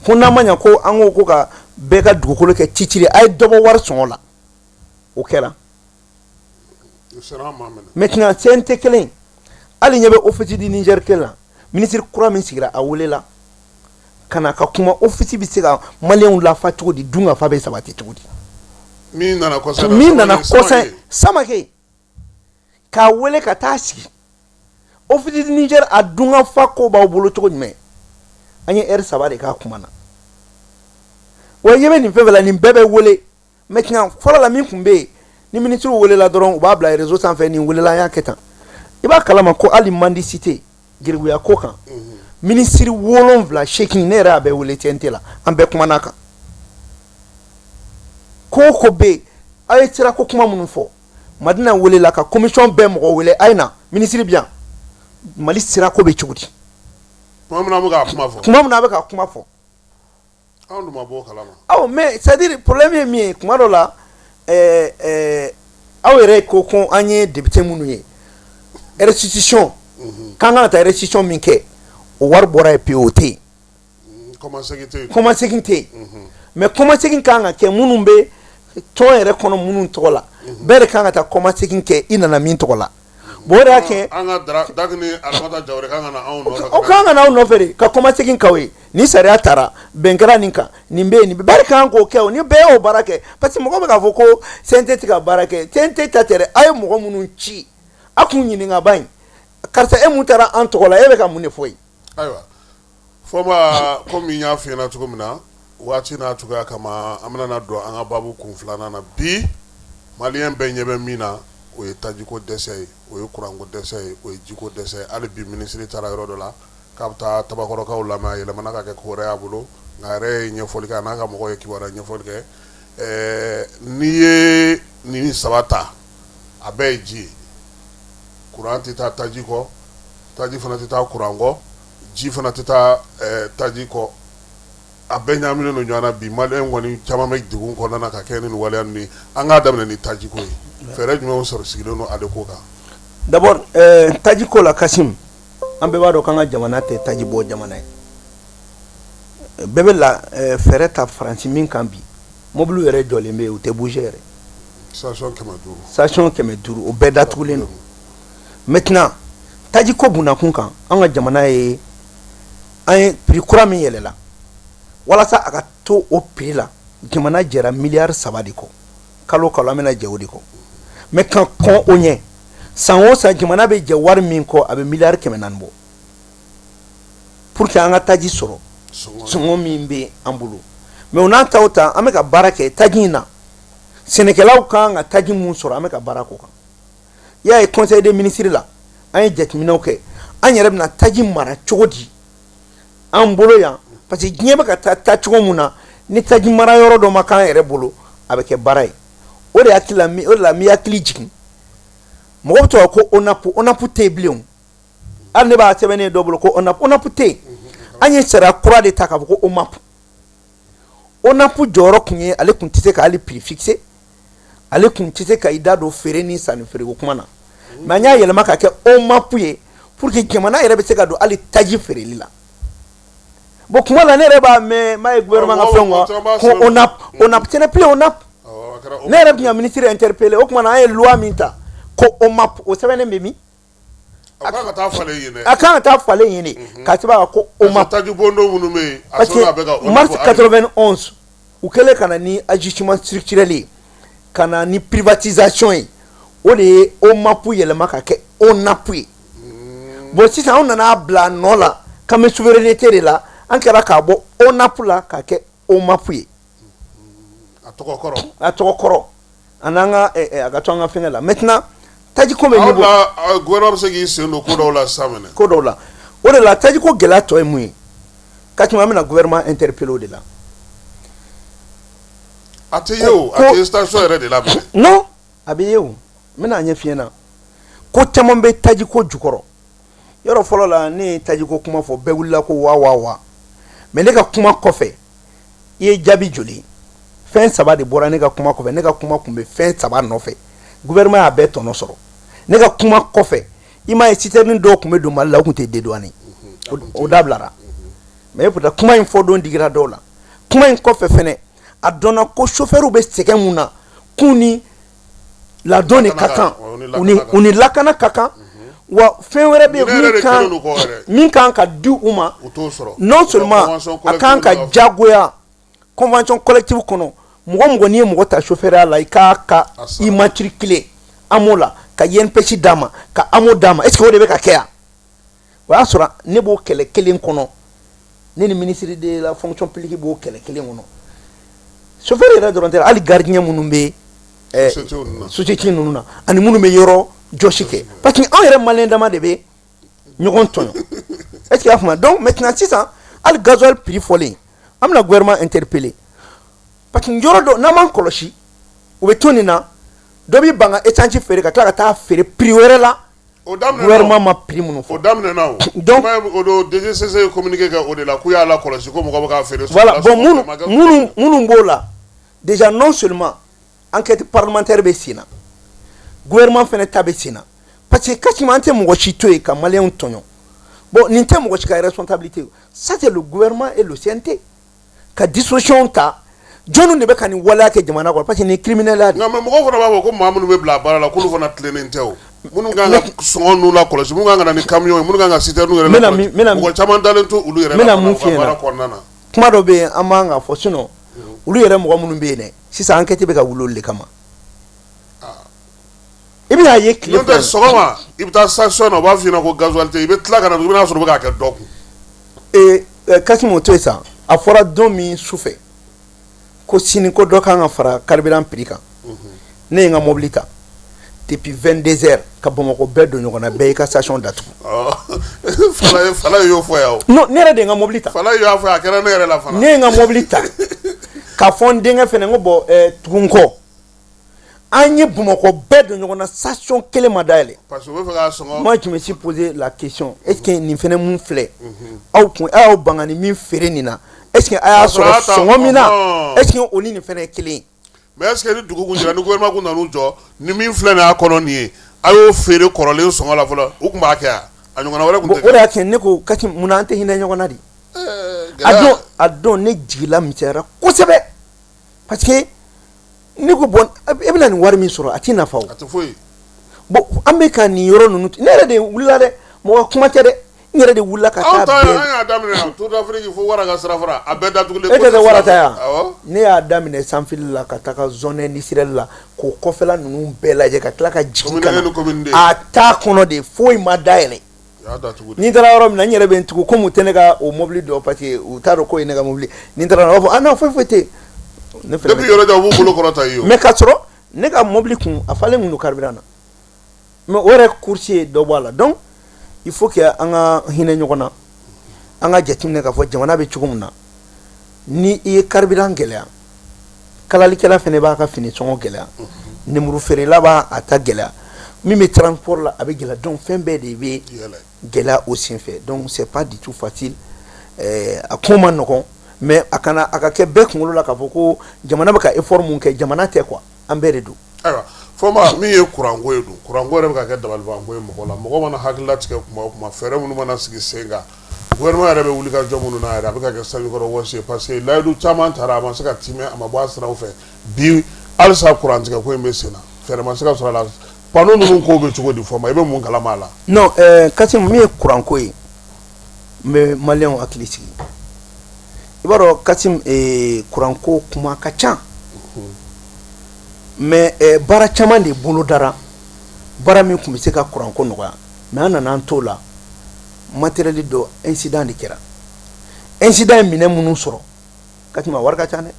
fo n'an ma ɲɛ ko an ko ka bɛɛ ka dugukolo kɛ titiri a ye dɔ bɔ wari sɔngɔ la o kɛra maintenant CNT kelen hali ɲɛ bɛ office du Niger kelen na ministre kura min sigira a welela ka na ka kuma office bɛ se ka maliyɛnw lafa cogo di dun ka fa bɛ sabati cogo di min nana kɔsɛbɛ Samake k'a wele ka taa sigi office du Niger a dun ka fa ko b'aw bolo cogo jumɛn an ye heure 3 de k'a kuma na wa i bɛ nin fɛn fɛn la nin bɛɛ bɛ wele maintenant fɔlɔ la min tun bɛ yen ni ministre welela dɔrɔn u b'a bila réseau sanfɛ nin welela an y'a kɛ tan i b'a kalama ko hali mendicité geribuya ko kan ministre 7 ne yɛrɛ y'a bɛɛ wele CNT la an bɛɛ kumana a kan ko o ko bɛ yen a ye sira ko kuma minnu fɔ Madina welela ka commission bɛɛ mɔgɔ wele a ye na ministre bi yan Mali sira ko bɛ cogo di kuma min na a bɛ ka kuma fɔ kuma min na a bɛ ka kuma fɔ anw dun ma bɔ o kalama awɔ mais c'est à dire problème ye min ye kuma dɔ la aw yɛrɛ ko an ye député minnu ye restitution k'an ka taa restitution min kɛ o wari bɔra ye pewu o tɛ yen kɔmasegin tɛ yen mais kɔmasegin kan ka kɛ minnu bɛ tɔn yɛrɛ kɔnɔ minnu tɔgɔ la bɛɛ de kan ka taa kɔmasegin kɛ i nana min tɔgɔ la bon o de y'a kɛ an ka Dagini Aramata Jawara kan ka na anw nɔfɛ o kan ka na aw nɔfɛ de ka kɔmasegin k'aw ye ni sariya taara bɛn kɛra nin kan nin bɛ yen nin bɛɛ de kan k'o kɛ o ni bɛɛ y'o baara kɛ parce que mɔgɔ bɛ k'a fɔ ko CNT tɛ ka baara kɛ CNT ta tɛ dɛ a ye mɔgɔ minnu ci a kun ɲininka ba in karisa e mun taara an tɔgɔ la e bɛ ka mun de fɔ yen ayiwa fɔma komi n y'a f'i ɲɛna cogo min na waati n'a cogoya kama an bɛna don an ka babu kun filanan na bi maliyɛn bɛɛ ɲɛ bɛ min na o ye tajiko dɛsɛ ye o ye kuranko dɛsɛ ye o ye jiko dɛsɛ ye hali bi minisiri taara yɔrɔ dɔ la k'a bɛ taa tabakɔrɔkaw lamɛn a yɛlɛmana ka kɛ ko wɛrɛ y'a bolo nka a yɛrɛ ye ɲɛfɔli kɛ a n'a ka mɔgɔw ye kibaruya ɲɛfɔli kɛ n'i ye nin 3 ta a bɛɛ ye ji ye kuran tɛ taa taji kɔ taji fana tɛ taa kuran kɔ ji fana tɛ taa taji kɔ a bɛɛ ɲaaminen don ɲɔgɔn na bi maliyɛn kɔni caman bɛ degun kɔnɔna na ka kɛ ni nin waleya ninnu ye an k'a daminɛ ni taji ko ye fɛɛrɛ jumɛnw sɔrɔ sigilen don ale ko kan d'abord taji ko la Kasim an bɛɛ b'a dɔn k'an ka jamana tɛ taji bɔ jamana ye bɛɛ bɛ la fɛɛrɛ ta Faransi min kan bi mobili yɛrɛ jɔlen bɛ yen u tɛ bouger yɛrɛ station 500 station 500 o bɛɛ datugulen don maintenant taji ko bunakun kan an ka jamana ye an ye prix kura min yɛlɛla walasa a ka to o prix la jamana jɛra miliyari 3 de kɔ kalo an bɛna jɛ o de kɔ mais kan kɔn o ɲɛ san o san jamana bɛ jɛ wari min kɔ a bɛ miliyari 400 bɔ pour que an ka taji sɔrɔ sɔngɔ min bɛ an bolo mais o n'a ta o ta an bɛ ka baara kɛ taji in na sɛnɛkɛlaw kan ka taji mun sɔrɔ an bɛ ka baara k'o kan i y'a ye conseil des ministres la an ye jateminɛw kɛ an yɛrɛ bɛna taji mara cogo di an bolo yan parce que diɲɛ bɛ ka taa cogo mun na ni taji mara yɔrɔ dɔ ma k'an yɛrɛ bolo a bɛ kɛ baara ye o de la mi hakili jigin mɔgɔ bɛ to ka ko ONAP tɛ yen bilen o hali ne b'a sɛbɛnnen dɔ bolo ko ONAP tɛ yen an ye sariya kura de ta k'a fɔ ko ONAP jɔyɔrɔ kun ye ale kun tɛ se ka hali prix fixer ale kun tɛ se ka i da don feere ni sanni feereko kuma na mais an y'a yɛlɛma ka kɛ OMAP ye pour que jamana yɛrɛ bɛ se ka don hali taji feereli la bon kuma la ne yɛrɛ b'a mɛn m'a ye gouvernement ka fɛnw kan ko ONAP ce n'est plus ONAP ne yɛrɛ tun ka ministre interpellé o kuma na an ye loi min ta ko OMAP o sɛbɛnnen bɛ min a kan ka taa falen yen dɛ a kan ka taa falen yen de ka sɛbɛn ko OMAP taji bondo minnu bɛ yen a parce sɔrɔ a bɛ ka que mars 91 u kɛlen ka na ni ajustement structurel ye ka na ni privatisation ye o de ye OMAP yɛlɛma ka kɛ ONAP ye bon sisan anw nana bila nɔ la k'an bɛ souveraineté de la an kɛra k'a bɔ ONAP la ka kɛ OMAP ye a tɔgɔ kɔrɔ a n'an ka a ka to an ka fɛngɛ la maintenant taji ko bɛ aw la gouvernement bɛ se k'i sen don ko dɔw la sisan mɛnɛ ko dɔw la o de la taji ko gɛlɛya tɔ ye mun ye ka tɛmɛ an bɛna gouvernement interpellé o de la a tɛ ye o a tɛ station yɛrɛ de labɛn non a bɛ ye o n bɛna ɲɛ f'i ɲɛna ko caman bɛ taji ko jukɔrɔ yɔrɔ fɔlɔ la ne ye taji ko kuma fɔ bɛɛ wulila ko wa mais ne ka kuma kɔfɛ i ye jaabi joli fɛn saba de bɔra ne ka kuma kɔfɛ ne ka kuma kun bɛ fɛn saba nɔfɛ gouvernement y'a bɛɛ tɔnɔ sɔrɔ ne ka kuma kɔfɛ i m'a ye citerne dɔw kun bɛ don Mali la o kun tɛ dédouané o dabilara mais pourtant kuma in fɔ don digira dɔw la kuma in kɔfɛ fɛnɛ a dɔnna ko chauffeur bɛ sɛgɛn mun na k'u ni ladon de ka kan u ni lakana ka kan wa fɛn wɛrɛ bɛ yen min kan ka di u ma non seulement a kan ka jagoya convention collective kɔnɔ mɔgɔ n'i ye mɔgɔ ta chauffeur la i k'a ka immatriculer AMO la ka INPS d'a ma ka AMO d'a ma est ce que o de bɛ ka kɛ yan o y'a sɔrɔ ne b'o kɛlɛ kelen kɔnɔ ne ni ministre de la fonction publique b'o kɛlɛ kelen kɔnɔ chauffeur yɛrɛ dɔrɔn tɛ hali gardien minnu bɛ société ninnu na ani minnu bɛ yɔrɔ jɔsi kɛ parce que anw yɛrɛ maliyɛn dama de bɛ ɲɔgɔn tɔɲɔ est ce que y'a faamuya donc maintenant sisan hali gasoil prix fɔlen an bɛna gouvernement interpellé parce que yɔrɔ dɔ n'an m'an kɔlɔsi u bɛ to nin na dɔ b'i ban ka essence feere ka tila ka taa feere prix wɛrɛ la gouvernement ma prix minnu fɔ o daminɛna o donc o do DGCC ye communiqué kɛ o de la k'u y'a la kɔlɔsi ko mɔgɔ bɛ k'a feere voilà bon minnu b'o la déjà non seulement enquête parlementaire bɛ sen na gouvernement fɛnɛ ta bɛ sen na parce que quasiment an tɛ mɔgɔ si to yen ka maliyɛnw tɔɲɔ bon nin tɛ mɔgɔ si ka responsabilité ça c'est le gouvernement et le CNT ka disposition ta jɔnni de bɛ ka nin waleya kɛ jamana kɔnɔ parce que nin criminel ya de. nka mais mɔgɔw fana b'a fɔ ko maa minnu bɛ bila baara la k'olu fana tilennen tɛ o minnu kan ka sɔngɔ ninnu la kɔlɔsi minnu kan ka na ni camion ye minnu kan ka citerne yɛrɛ la kɔlɔsi mɔgɔ caman dalen to olu yɛrɛ la baara kɔnɔna na. kuma dɔ bɛ yen an b'an ka fɔ sinon olu yɛrɛ mɔgɔ minnu bɛ yen dɛ sisan enquête bɛ ka wuli olu de kama. i bɛna ye tile fila. n'o tɛ sɔgɔma i bɛ taa station na u b'a f'i ɲɛna ko gasoil tɛ i bɛ tila ka na i bɛna sɔrɔ u bɛ k'a kɛ dɔ kun. Kassim to yen sa a fɔra don min sufɛ ko sini ko dɔ kan ka fara carburant prix kan ne ye n ka mobili ta depuis 22 heures ka Bamakɔ bɛɛ don ɲɔgɔn na bɛɛ y'i ka station datugu. Fala y'o fɔ yan o. non ne yɛrɛ de ye n ka mobili ta. Fala y'a fɔ a kɛra ne yɛrɛ la fana. ne ye n ka mobili ta k'a fɔ n denkɛ fɛnɛ n ko bɔn tugu n kɔ an ye Bamakɔ bɛɛ don ɲɔgɔn na station kelen ma dayɛlɛ. parce que u bɛ fɛ k'a sɔngɔ. moi je me suis posé la question est ce que nin fɛnɛ mun filɛ aw kun a y'aw banga ni min feere nin na est ce que a y'a sɔrɔ sɔngɔ min na est ce que o ni nin fɛnɛ ye kelen ye. mais est ce que ni dugu kun jɛra ni gouvernement kun nan'u jɔ ni min filɛ nin y'a kɔnɔ nin ye a y'o feere kɔrɔlen sɔngɔ la fɔlɔ u tun b'a kɛ yan a ɲɔgɔnna wɛrɛ tun tɛ kɛ. o de y'a kɛ ne ko Kassim mun na an tɛ hinɛ ɲɔgɔn na de. a don ne jigila misɛnyara kosɛbɛ parce que ne ko bɔn e bɛna nin wari min sɔrɔ a t'i nafa o. a tɛ foyi. bon an bɛ ka nin yɔrɔ ninnu ne yɛrɛ de wulila dɛ mɔgɔ kuma tɛ dɛ n yɛrɛ de wulila ka taa bɛɛ. an y'a daminɛ Tour d'Afrique fo wara ka sira fara a bɛɛ datugulen. e tɛ se wara ta yan ne y'a daminɛ sanfili la ka taga zone industrielle la k'o kɔfɛla ninnu bɛɛ lajɛ ka tila ka jigin ka na a t'a kɔnɔ de foyi ma dayɛlɛ. ni taara yɔrɔ min na n yɛrɛ bɛ n tugu komi u tɛ ne ka o mobili dɔ parce que u t'a dɔn ko ye ne ka mobili ni n taara u b'a fɔ non foyi tɛ ne fɛnɛ depuis yɔrɔ jan u b'u bolo kɔrɔta i ye mais ka sɔrɔ ne ka mobili kun a falen kun don carburant na mais o yɛrɛ course ye dɔ bɔ a la donc il faut que an ka hinɛ ɲɔgɔn na an ka jateminɛ k'a fɔ jamana bɛ cogo min na ni i ye carburant gɛlɛya kalalikɛla fɛnɛ b'a ka fini sɔngɔ gɛlɛya nemuru feerela b'a a ta gɛlɛya min bɛ transport la a bɛ gɛlɛya donc fɛn bɛɛ de bɛ gɛlɛya o senfɛ donc c'est pas du tout facile a ko man nɔgɔn mais a ka kɛ bɛɛ kunkolo la k'a fɔ ko jamana bɛ ka effort mun kɛ jamana tɛ quoi an bɛɛ de don. ayiwa fɔma min ye kuranko ye dun kuranko yɛrɛ bɛ ka kɛ dabalibanko ye mɔgɔ la mɔgɔ mana hakilila tigɛ kuma o kuma fɛɛrɛ minnu mana sigi sen kan gouvernement yɛrɛ bɛ wuli ka jɔ minnu na yɛrɛ a bɛ ka kɛ sanjikɔrɔ wɔsi ye parce que layidu caman taara a ma se ka timɛ a ma bɔ a siraw fɛ bi halisa kurantigɛ ko in bɛ sen na fɛɛrɛ ma se ka sɔrɔ a la pano ninnu kow bɛ cogo di fɔma i bɛ mun kalama a la. non Kasim min ye kuranko ye n bɛ maliyɛnw hakili sigi i b'a dɔn Kasim kuranko kuma ka ca mais baara caman de bolo dara baara min tun bɛ se ka kuranko nɔgɔya mais an nana an t'o la matériel dɔ incident de kɛra incident ye minɛn minnu sɔrɔ Kasim a wari ka ca dɛ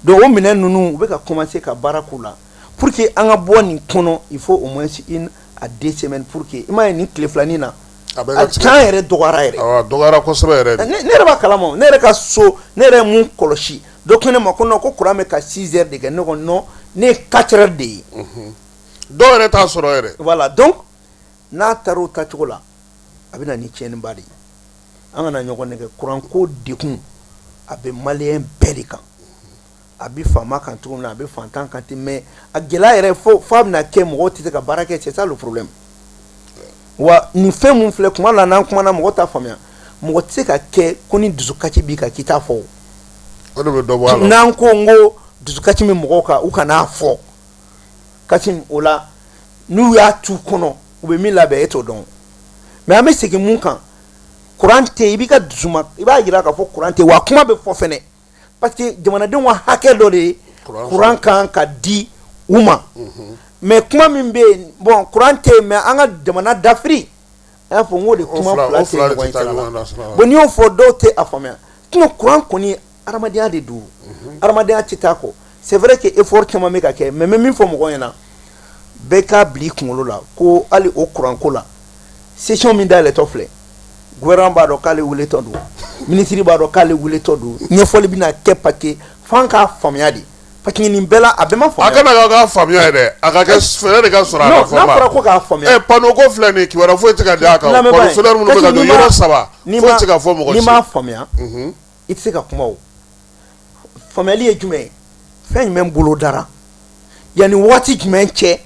donc o minɛn ninnu u bɛ ka commencer ka baara k'u la pour que an ka bɔ nin kɔnɔ il faut au moins une à 2 semaines pour que i m'a ye nin tile filanin na a can yɛrɛ dɔgɔyara yɛrɛ awɔ dɔgɔyara kosɛbɛ yɛrɛ ne yɛrɛ b'a kalama ne yɛrɛ ka so ne yɛrɛ ye mun kɔlɔsi dɔ ko ne ma ko non ko courant bɛ ka 6 heures de kɛ ne ko non ne ye 4 heures de ye dɔw yɛrɛ t'a sɔrɔ yɛrɛ voilà donc n'a taara o tacogo la a bɛ na ni tiɲɛniba de ye an kana ɲɔgɔn nɛgɛ courant ko dekun a bɛ maliyɛn bɛɛ de kan a bɛ faama kan cogo min na a bɛ fantan kan ten mais a gɛlɛya yɛrɛ fo a bɛna kɛ mɔgɔw tɛ se ka baara kɛ c'est ça le problème wa nin fɛn mun filɛ kuma la n'an kumana mɔgɔ t'a faamuya mɔgɔ tɛ se ka kɛ ko ni dusukasi b'i kan k'i t'a fɔ o de bɛ dɔ bɔ a la n'an ko n ko dusukasi bɛ mɔgɔw kan u kan'a fɔ Kasim o la n'u y'a t'u kɔnɔ u bɛ min labɛn e t'o dɔn mais an bɛ segin mun kan courant tɛ i b'i ka dusuma i b'a jira k'a fɔ courant tɛ wa kuma bɛ fɔ fɛnɛ parce que jamanadenw ka hakɛ dɔ de ye courant kan ka di u ma mais kuma min bɛ yen bon courant tɛ yen mais an ka jamana dafiri a y'a fɔ n k'o de kuma fila tɛ ɲɔgɔn cɛla la bon n'i y'o fɔ dɔw tɛ a faamuya sinon courant kɔni adamadenya de don adamadenya tɛ taa kɔ c'est vrai que effort caman bɛ ka kɛ mais n bɛ min fɔ mɔgɔw ɲɛna bɛɛ k'a bila i kunkolo la ko hali o courant ko la session min dayɛlɛtɔ filɛ gouvernement b'a dɔn k'ale weletɔ don ministre b'a dɔn k'ale weletɔ don ɲɛfɔli bɛna kɛ parce que f'an k'a faamuya de parce que nin bɛɛ la a bɛɛ ma faamuya. a kana k'a faamuya yɛrɛ a ka kɛ fɛɛrɛ de ka sɔrɔ a la fɔlɔ. n'a fɔra ko k'a faamuya. pano ko filɛ nin kibaruya foyi tɛ ka d'a kan o solaire minnu bɛ ka don yɔrɔ 3 foyi tɛ ka fɔ mɔgɔ si. n'i m'a faamuya i tɛ se ka kuma o faamuyali ye jumɛn ye fɛn jumɛn bolo dara yanni waati jumɛn cɛ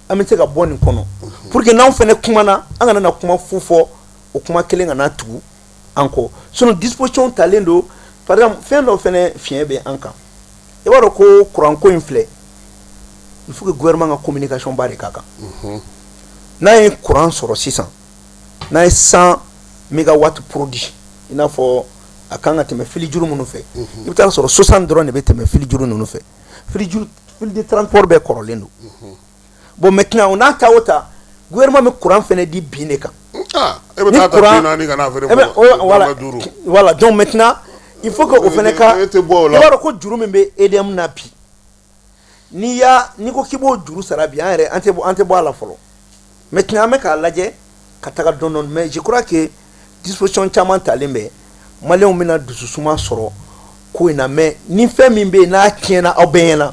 an bɛ se ka bɔ nin kɔnɔ pour que n'anw fɛnɛ kumana an kana na kuma fu fɔ o kuma kelen kana tugu an kɔ sinon disposition talen don par exemple fɛn dɔ fɛnɛ fiɲɛ bɛ an kan i b'a dɔn ko courant ko in filɛ il faut que gouvernement ka communication ba de k'a kan n'a ye courant sɔrɔ sisan n'a ye 100 mégawatts produit i n'a fɔ a kan ka tɛmɛ fili juru minnu fɛ i bɛ taa sɔrɔ 60 dɔrɔn de bɛ tɛmɛ fili juru ninnu fɛ fili de transport bɛɛ kɔrɔlen don bon maintenant on n'a ta o ta gouvernement bɛ courant fɛnɛ di bin de kan e bɛ taa ta bin naani ka n'a feere mɔgɔ voilà donc maintenant il faut que o fɛnɛ ka i b'a dɔn ko juru min bɛ EDM na bi n'i ko k'i b'o juru sara bi an yɛrɛ an tɛ bɔ a la fɔlɔ maintenant an bɛ k'a lajɛ ka taga dɔɔni mais je crois que disposition caman talen bɛ maliyɛnw bɛna dususuma sɔrɔ ko in na mais ni fɛn min bɛ yen n'a tiɲɛna aw bɛɛ ɲɛna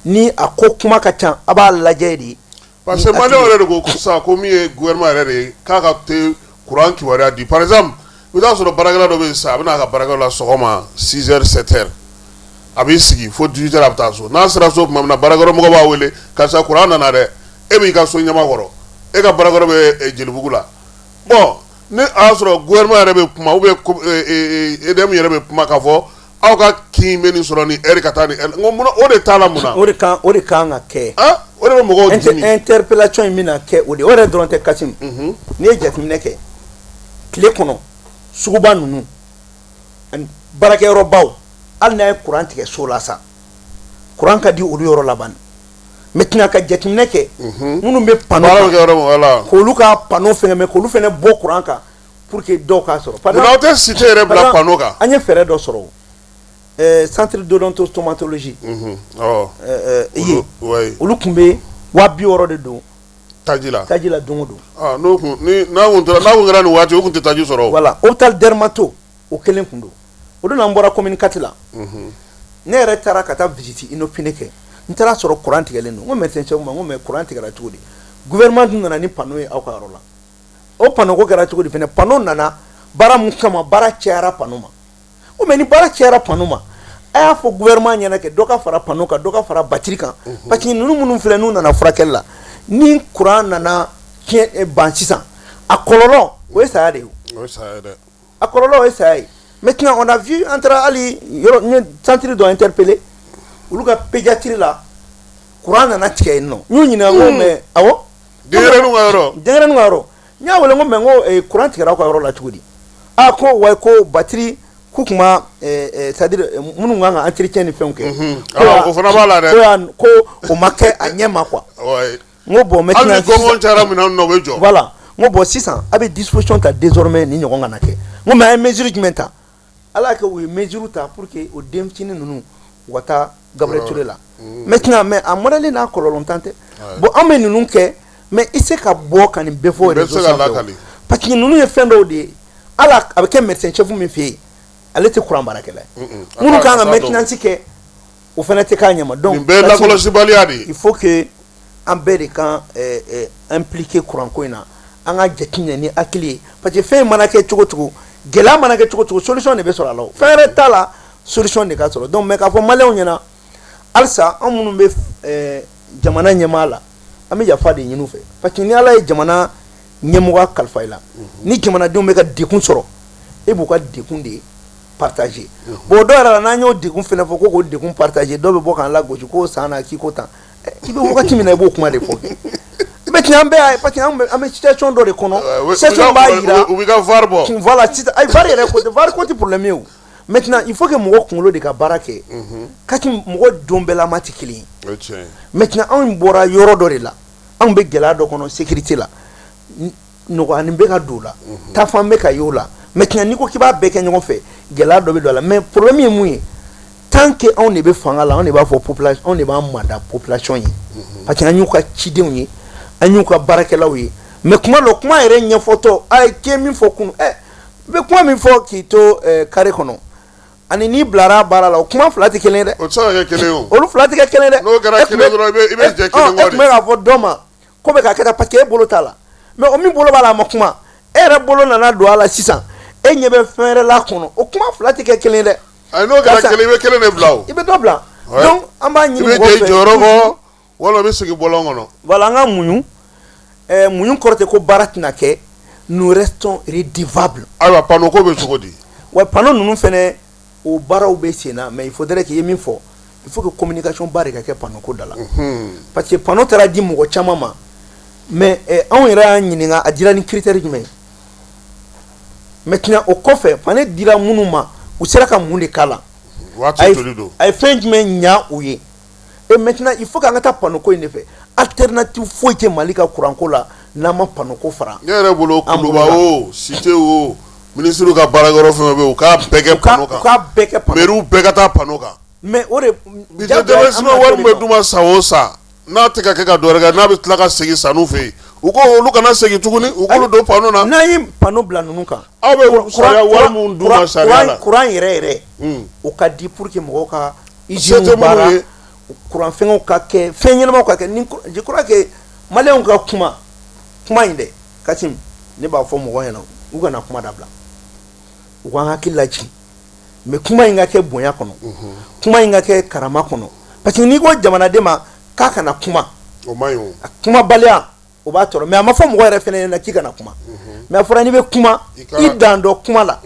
ni a ko kuma ka ca a b'a lajɛ de. parce que maliyɛnw yɛrɛ de ko sisan ko min ye gouvernement yɛrɛ de ye k'a ka te courant kibaruya di par exemple i bɛ taa sɔrɔ baarakɛla dɔ bɛ yen sisan a bɛ n'a ka baarakɛyɔrɔ la sɔgɔma 6 heures 7 heures a b'i sigi fo 18 heures a bɛ taa so n'a sera so tuma min na baarakɛyɔrɔ mɔgɔ b'a wele karisa courant nana dɛ e b'i ka so ɲɛma kɔrɔ e ka baarakɛyɔrɔ bɛ Jelibugu la bon ni a y'a sɔrɔ gouvernement yɛrɛ bɛ kuma ou bien EDM yɛrɛ bɛ kuma k'a fɔ aw ka kin bɛ nin sɔrɔ ni heure ka taa ni heure n ko o de t'a la mun na. o de kan ka kɛ. o de bɛ mɔgɔw dimi. interpellation in bɛna kɛ o de o yɛrɛ dɔrɔn tɛ Kasim. n'i ye jateminɛ kɛ tile kɔnɔ suguba ninnu ani baarakɛyɔrɔbaw hali n'a ye courant tigɛ so la sa courant ka di olu yɔrɔ laban maintenant ka jateminɛ kɛ minnu bɛ panneau baara bɛ kɛ yɔrɔ min voilà k'olu ka panneau fɛngɛ mais k'olu fɛnɛ bɔ courant kan pour que dɔw k'a sɔrɔ. munna aw tɛ cité yɛrɛ bila panneau kan. an ye fɛɛrɛ dɔ sɔrɔ centre d'odontostomatologie ye olu tun bɛ 260 de don taji la don o don. n'o kun n'a kun kɛra nin waati o kun tɛ taji sɔrɔ o. voilà hôpital dermato o kelen kun don o don an bɔra commune 4 la ne yɛrɛ taara ka taa visite inopine kɛ n taara sɔrɔ courant tigɛlen don n ko médecin chef ma n ko mais courant tigɛra cogo di gouvernement dun nana ni panneau ye aw ka yɔrɔ la o panneau ko kɛra cogo di fɛnɛ panneau nana baara mun kama baara cayara panneau ma o mais ni baara cayara panneau ma a y'a fɔ gouvernement ɲɛna kɛ dɔ ka fara panneau kan dɔ ka fara batterie kan parce que ninnu minnu filɛ n'u nana furakɛli la ni courant nana tiɲɛ ban sisan a kɔlɔlɔ o ye saya de ye o ye saya ye dɛ a kɔlɔlɔ o ye saya ye maintenant on a vu an taara hali yɔrɔ n ye centre dɔ interpellé olu ka pédiatrie la courant nana tigɛ yen nɔ n y'u ɲininka n ko mais awɔ denyɛrɛninw ka yɔrɔ n y'a wele n ko mais n ko courant tigɛra aw ka yɔrɔ la cogo di ko wa ko batterie k'u kun ma c'est à dire minnu kan ka entretien ni fɛnw kɛ o fana b'a la dɛ ko o ma kɛ a ɲɛ ma quoi n ko bon maintenant hali ni kɔngɔ cayara minɛn ninnu o bɛ jɔ voilà n ko bon sisan a bɛ disposition ta désormais ni ɲɔgɔn kana kɛ n ko mais a ye mesure jumɛn ta ala kɛ u ye mesure ta pour que o den fitinin ninnu u ka taa Gabriel Touré la maintenant mais a modèle n'a kɔlɔlɔ tan tɛ bon an bɛ ninnu kɛ mais i se ka bɔ ka nin bɛɛ fɔ réseau sanfɛ parce que ninnu ye fɛn dɔw de ye ala a bɛ kɛ médecin chef min fɛ yen ale tɛ courant baarakɛla ye minnu kan ka maintenance kɛ o fana tɛ k'a ɲɛma donc nin bɛɛ ye lakɔlɔsibaliya de ye il faut que an bɛɛ de kan impliquer courant ko in na an ka jateminɛ ni hakili ye parce que fɛn mana kɛ cogo cogo gɛlɛya mana kɛ cogo cogo solution de bɛ sɔrɔ a la fɛn wɛrɛ t'a la solution de ka sɔrɔ donc mais k'a fɔ maliyɛnw ɲɛna halisa an minnu bɛ jamana ɲɛmaa la an bɛ yafa de ɲini u fɛ parce que ni ala ye jamana ɲɛmɔgɔ kalifa i la ni jamanadenw bɛ ka degun sɔrɔ e b'u ka degun de partager bon dɔw yɛrɛ la n'an y'o degun fɛnɛ fɔ ko k'o degun partager dɔw bɛ bɔ k'an lagosi k'o san na k'i ko tan i bɛ wagati min na i b'o kuma de fɔ mais tiɲɛ an bɛ parce que an bɛ situation dɔ de kɔnɔ situation b'a yira u bɛ ka VAR bɔ voilà sisan ayi VAR yɛrɛ ko VAR ko tɛ problème ye o maintenant il faut que mɔgɔ kunkolo de ka baara kɛ kati mɔgɔ don bɛɛ lama tɛ kelen ye maintenant anw bɔra yɔrɔ dɔ de la anw bɛ gɛlɛya dɔ kɔnɔ sécurité la nɔgɔyanin bɛ ka don o la taafan bɛ ka ye o la maintenant n'i ko k'i b'a bɛɛ kɛ ɲɔgɔn fɛ gɛlɛya dɔ bɛ don a la mais problème ye mun ye tant que anw de bɛ fanga la anw de b'a fɔ population anw de b'an mada population ye parce que an y'u ka cidenw ye an y'u ka baarakɛlaw ye mais kuma dɔ kuma yɛrɛ ɲɛfɔtɔ a ye kɛ min fɔ kunun i bɛ kuma min fɔ k'i to carré kɔnɔ ani n'i bilara baara la o kuma fila tɛ kelen ye dɛ o tɛ se ka kɛ kelen ye o olu fila tɛ kɛ kelen ye dɛ n'o kɛra kelen dɔrɔn i bɛ jɛ kelen kɔ de e tun bɛ k'a fɔ dɔ ma ko bɛ ka kɛ tan parce que e bolo t'a la mais o min bolo b'a la a ma kuma e yɛrɛ bolo nana don a la sisan e ɲɛ bɛ fɛn wɛrɛ la kɔnɔ o kuma fila tɛ kɛ kelen ye dɛ ayi n'o kɛra kelen i bɛ kelen de bila o i bɛ dɔ bila donc an b'a ɲini mɔgɔ fɛ i bɛ jɛ jɔyɔrɔ kɔ walima i bɛ segin bɔlɔn kɔnɔ voilà an ka muɲu muɲu kɔrɔ tɛ ko baara tɛna kɛ nous restons rédevables ayiwa panneau ko bɛ cogo di wa panneau ninnu fɛnɛ o baaraw bɛ sen na mais il faudrait que i ye min fɔ il faut que communication ba de ka kɛ panneau ko da la parce que panneau taara di mɔgɔ caman ma mais anw yɛrɛ y'an ɲininka a dira ni critère jumɛn maintenant o kɔfɛ panneau dira minnu ma u sera ka mun de k'a la waati joli don a ye fɛn jumɛn ɲa u ye et maintenant il faut que an ka taa panneau ko in de fɛ alternative foyi tɛ mali ka courant ko la n'an ma panneau ko fara ne yɛrɛ bolo kuluba o cité o ministre ka baarakɛyɔrɔ fɛn o fɛn u k'a bɛɛ kɛ panneau kan u k'a bɛɛ kɛ panneau mairie bɛɛ ka taa panneau kan mais o de budget d'investissement wari min bɛ d'u ma san o san n'a tɛ ka kɛ ka dɔ wɛrɛ kɛ n'a bɛ tila ka segin san'u fɛ yen u ko olu kana segin tuguni u k'olu don panneau na n'an ye panneau bila ninnu kan aw bɛ sariya wari min d'u ma sariya la courant yɛrɛ o ka di pour que mɔgɔw ka usine baara courant fɛngɛw ka kɛ fɛn ɲɛnamaw ka kɛ ni je crois que maliyɛnw ka kuma in dɛ Kasim ne b'a fɔ mɔgɔw ɲɛna u kana kuma dabila u ka hakili lajigin mais kuma in ka kɛ bonya kɔnɔ kuma in ka kɛ karama kɔnɔ parce que n'i ko jamanaden ma k'a kana kuma o man ɲi o kuma baliya o b'a tɔɔrɔ mais a ma fɔ mɔgɔ yɛrɛ fɛnɛ ɲɛna k'i kana kuma mais a fɔra n'i bɛ kuma i dan dɔ kuma la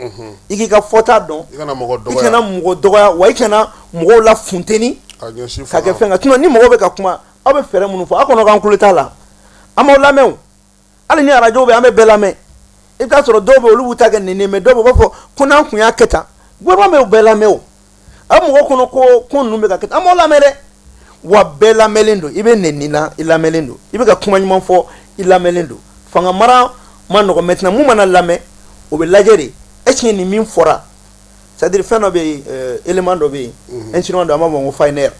i k'i ka fɔta dɔn i kana mɔgɔ dɔgɔya wa i kana mɔgɔw la funteni ka kɛ fɛn kan sinon ni mɔgɔw bɛ ka kuma aw bɛ fɛɛrɛ minnu fɔ aw kɔnɔ k'an kulo t'a la an m'aw lamɛn o hali ni arajo bɛ an bɛ bɛɛ lamɛn i bɛ taa sɔrɔ dɔw bɛ olu b'u ta kɛ nɛnɛ mais dɔw bɛ u b'a fɔ ko n'an kun y'a kɛ tan gouvernement bɛ u bɛɛ lamɛn o a mɔgɔ kɔnɔ ko ninnu bɛ ka kɛ tan an m'aw lamɛn dɛ wa bɛɛ lamɛnlen don i bɛ nɛni na i lamɛnlen don i bɛ ka kuma ɲuman fɔ i lamɛnlen don fanga mara ma nɔgɔ maintenant mun mana lamɛn o bɛ lajɛ de est ce que nin min fɔra c'est à dire fɛn dɔ bɛ yen élément dɔ bɛ yen instrument dɔ an b'a fɔ ko FINER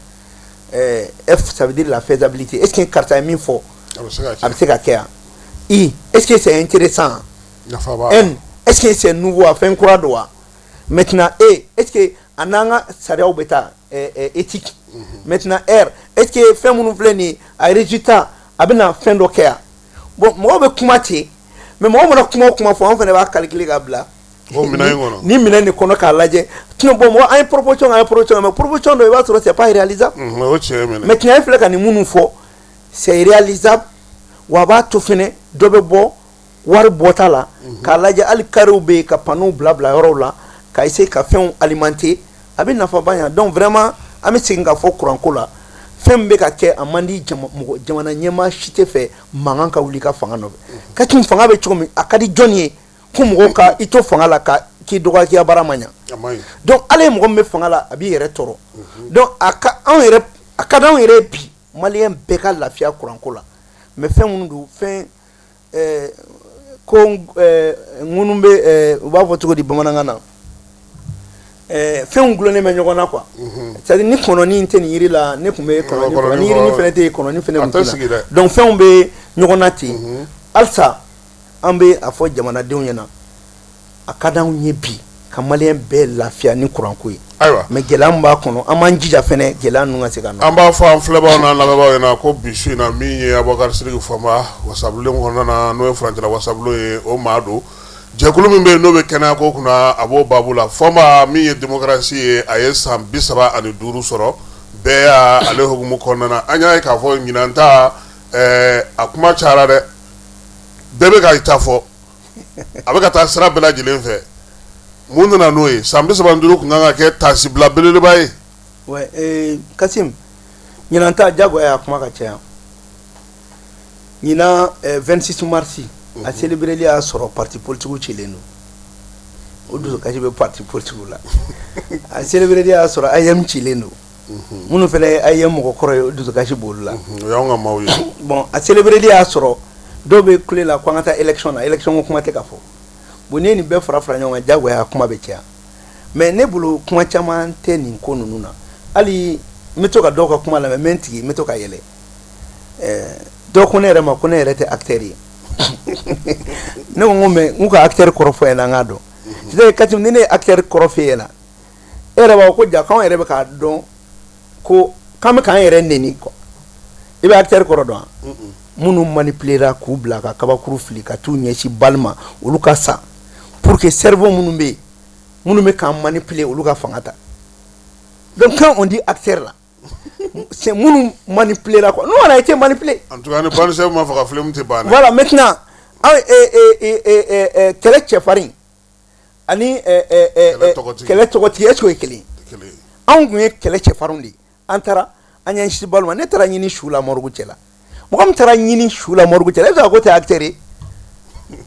F ça veut dire la faisabilité est ce que karisa ye min fɔ a bɛ se ka kɛ yan I est ce que c'est intéressant N est ce que c'est nouveau a fɛn kura don wa maintenant E est ce que a n'an ka sariyaw bɛ taa éthique maintenant R est ce que fɛn minnu filɛ nin ye a résultat a bɛ na fɛn dɔ kɛ yan bon mɔgɔw bɛ kuma ten mais mɔgɔw mana kuma o kuma fɔ an fana b'a calculer ka bila ni minɛn de kɔnɔ k'a lajɛ sinon bon mɔgɔ an ye proposition mais proposition dɔ i b'a sɔrɔ c'est pas réalisable maintenant e filɛ ka nin minnu fɔ c'est réalisable wa a b'a to fɛnɛ dɔ bɛ bɔ wari bɔta la k'a lajɛ hali kariw bɛ yen ka panneau bila yɔrɔw la ka essayer ka fɛnw alimenter a bɛ nafa ba ɲa donc vraiment an bɛ segin ka fɔ kuranko la fɛn min bɛ ka kɛ a man di jamana ɲɛmaa si tɛ fɛ mankan ka wuli ka fanga nɔfɛ ka tun fanga bɛ cogo min a ka di jɔn ye ko mɔgɔw ka i to fanga la k'i dɔgɔya k'i ka baara ma ɲa donc ala ye mɔgɔ min bɛ fanga la a b'i yɛrɛ tɔɔrɔ donc a ka d'anw yɛrɛ bi maliyɛn bɛɛ ka lafiya kuranko la mais fɛn minnu don fɛn ko ŋunu bɛ u b'a fɔ cogo di bamanankan na fɛnw gulonnen bɛ ɲɔgɔn na quoi c'est à dire ni kɔnɔni tɛ nin yiri la ne tun bɛ kɔnɔni ni yiri fɛnɛ tɛ yen kɔnɔni fɛnɛ tun tɛ la donc fɛnw bɛ ɲɔgɔn na ten halisa an bɛ a fɔ jamanadenw ɲɛna a ka d'anw ye bi ka maliyɛn bɛɛ lafiya ni kuranko ye mais gɛlɛya min b'a kɔnɔ an b'an jija fɛnɛ gɛlɛya ninnu ka se ka nɔ an b'a fɔ an filɛbagaw n'an lamɛnbagaw ɲɛna ko bi su in na min ye Abubakar Sidiki Fɔnba wasabilen kɔnɔna na n'o ye furancɛla wasabilo ye o maa don jɛkulu min bɛ yen n'o bɛ kɛnɛya ko kunna a b'o baabu la Fɔnba min ye démocratie ye a ye san 35 sɔrɔ bɛɛ y'ale hukumu kɔnɔna na an y'a ye k'a fɔ ɲinan ta a kuma cayara dɛ bɛɛ bɛ ka i ta fɔ a bɛ ka taa sira bɛɛ lajɛlen fɛ mun nana n'o ye san 35 kun kan ka kɛ taasibila belebeleba ye ouais Kasim ɲinan ta jagoya a kuma ka caya ɲinan 26 mars a célébré y'a sɔrɔ parti politique cilen don o dusukasi bɛ parti politique la a célébré y'a sɔrɔ AM cilen don minnu fɛnɛ ye AM mɔgɔ kɔrɔ ye o dusukasi b'olu la o y'anw ka maaw ye bon a célébré y'a sɔrɔ dɔw bɛ kule la ko an ka taa élection na élection ko kuma tɛ ka fɔ bon ne nin bɛɛ fara ɲɔgɔn kan jagoya kuma bɛ caya mais ne bolo kuma caman tɛ nin ko ninnu na hali n bɛ to ka dɔw ka kuma lamɛn n bɛ n tigi n bɛ to ka yɛlɛ dɔw ko ne yɛrɛ ma ko ne yɛrɛ tɛ acteur ye ne ko mais n ka acteur kɔrɔ fɔ ɲɛna n k'a dɔn c'est-à-dire Kasim ni ne ye acteur kɔrɔ f'e ɲɛna e yɛrɛ b'a fɔ ko ja k'anw yɛrɛ bɛ k'a dɔn ko k'an bɛ k'an yɛrɛ nɛni quoi i bɛ acteur kɔrɔ dɔn wa minnu manipulera k'u bila ka kabakuru fili ka t'u ɲɛsin bali ma olu ka sa pour que cerveau minnu bɛ yen minnu bɛ k'an manipuler olu ka fanga ta donc quand on dit acteur là c'est minnu manipulera quoi nous on a été manipulé en tout cas ne pas se ma faga film te bana voilà maintenant kɛlɛ cɛfarin ani kɛlɛ tɔgɔtigi est-ce que o ye kelen anw tun ye kɛlɛ cɛfarinw de ye an taara an y'an si balo ma ne taara ɲini su la mɔrigu cɛ la mɔgɔ min taara ɲini su la mɔrigu cɛ la e bɛ se ka ko tɛ acteur ye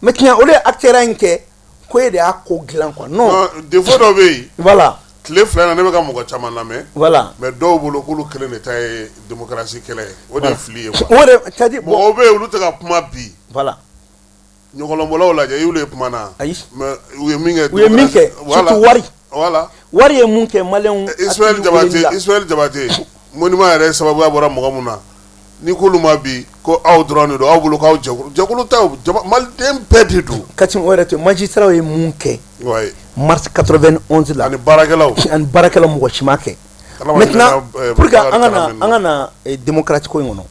maintenant olu ye acteur in kɛ ko e de y'a ko dilan quoi non défaut dɔ bɛ yen voilà tile fila in na ne bɛ ka mɔgɔ caman lamɛn voilà mais dɔw bolo k'olu kelen de ta ye démocratie kɛlɛ ye o de ye fili ye quoi o de c'est-à-dire mɔgɔw bɛ yen olu tɛ ka kuma bi voilà ɲɔgɔnlɔnbɔlaw lajɛ i y'olu ye kuma na ayi mais u ye min kɛ surtout wari voilà wari ye mun kɛ maliyɛnw Ismaël Jabate monument yɛrɛ sababuya bɔra mɔgɔ mun na ni k'olu ma bi ko aw dɔrɔn de don aw bolo k'aw jɛkulu ta maliden bɛɛ de don Kasim o yɛrɛ tɛ magistrat ye mun kɛ ouais mars 91 la ani baarakɛlaw mɔgɔ si ma kɛ maintenant pour que an kana démocratie ko in kɔnɔ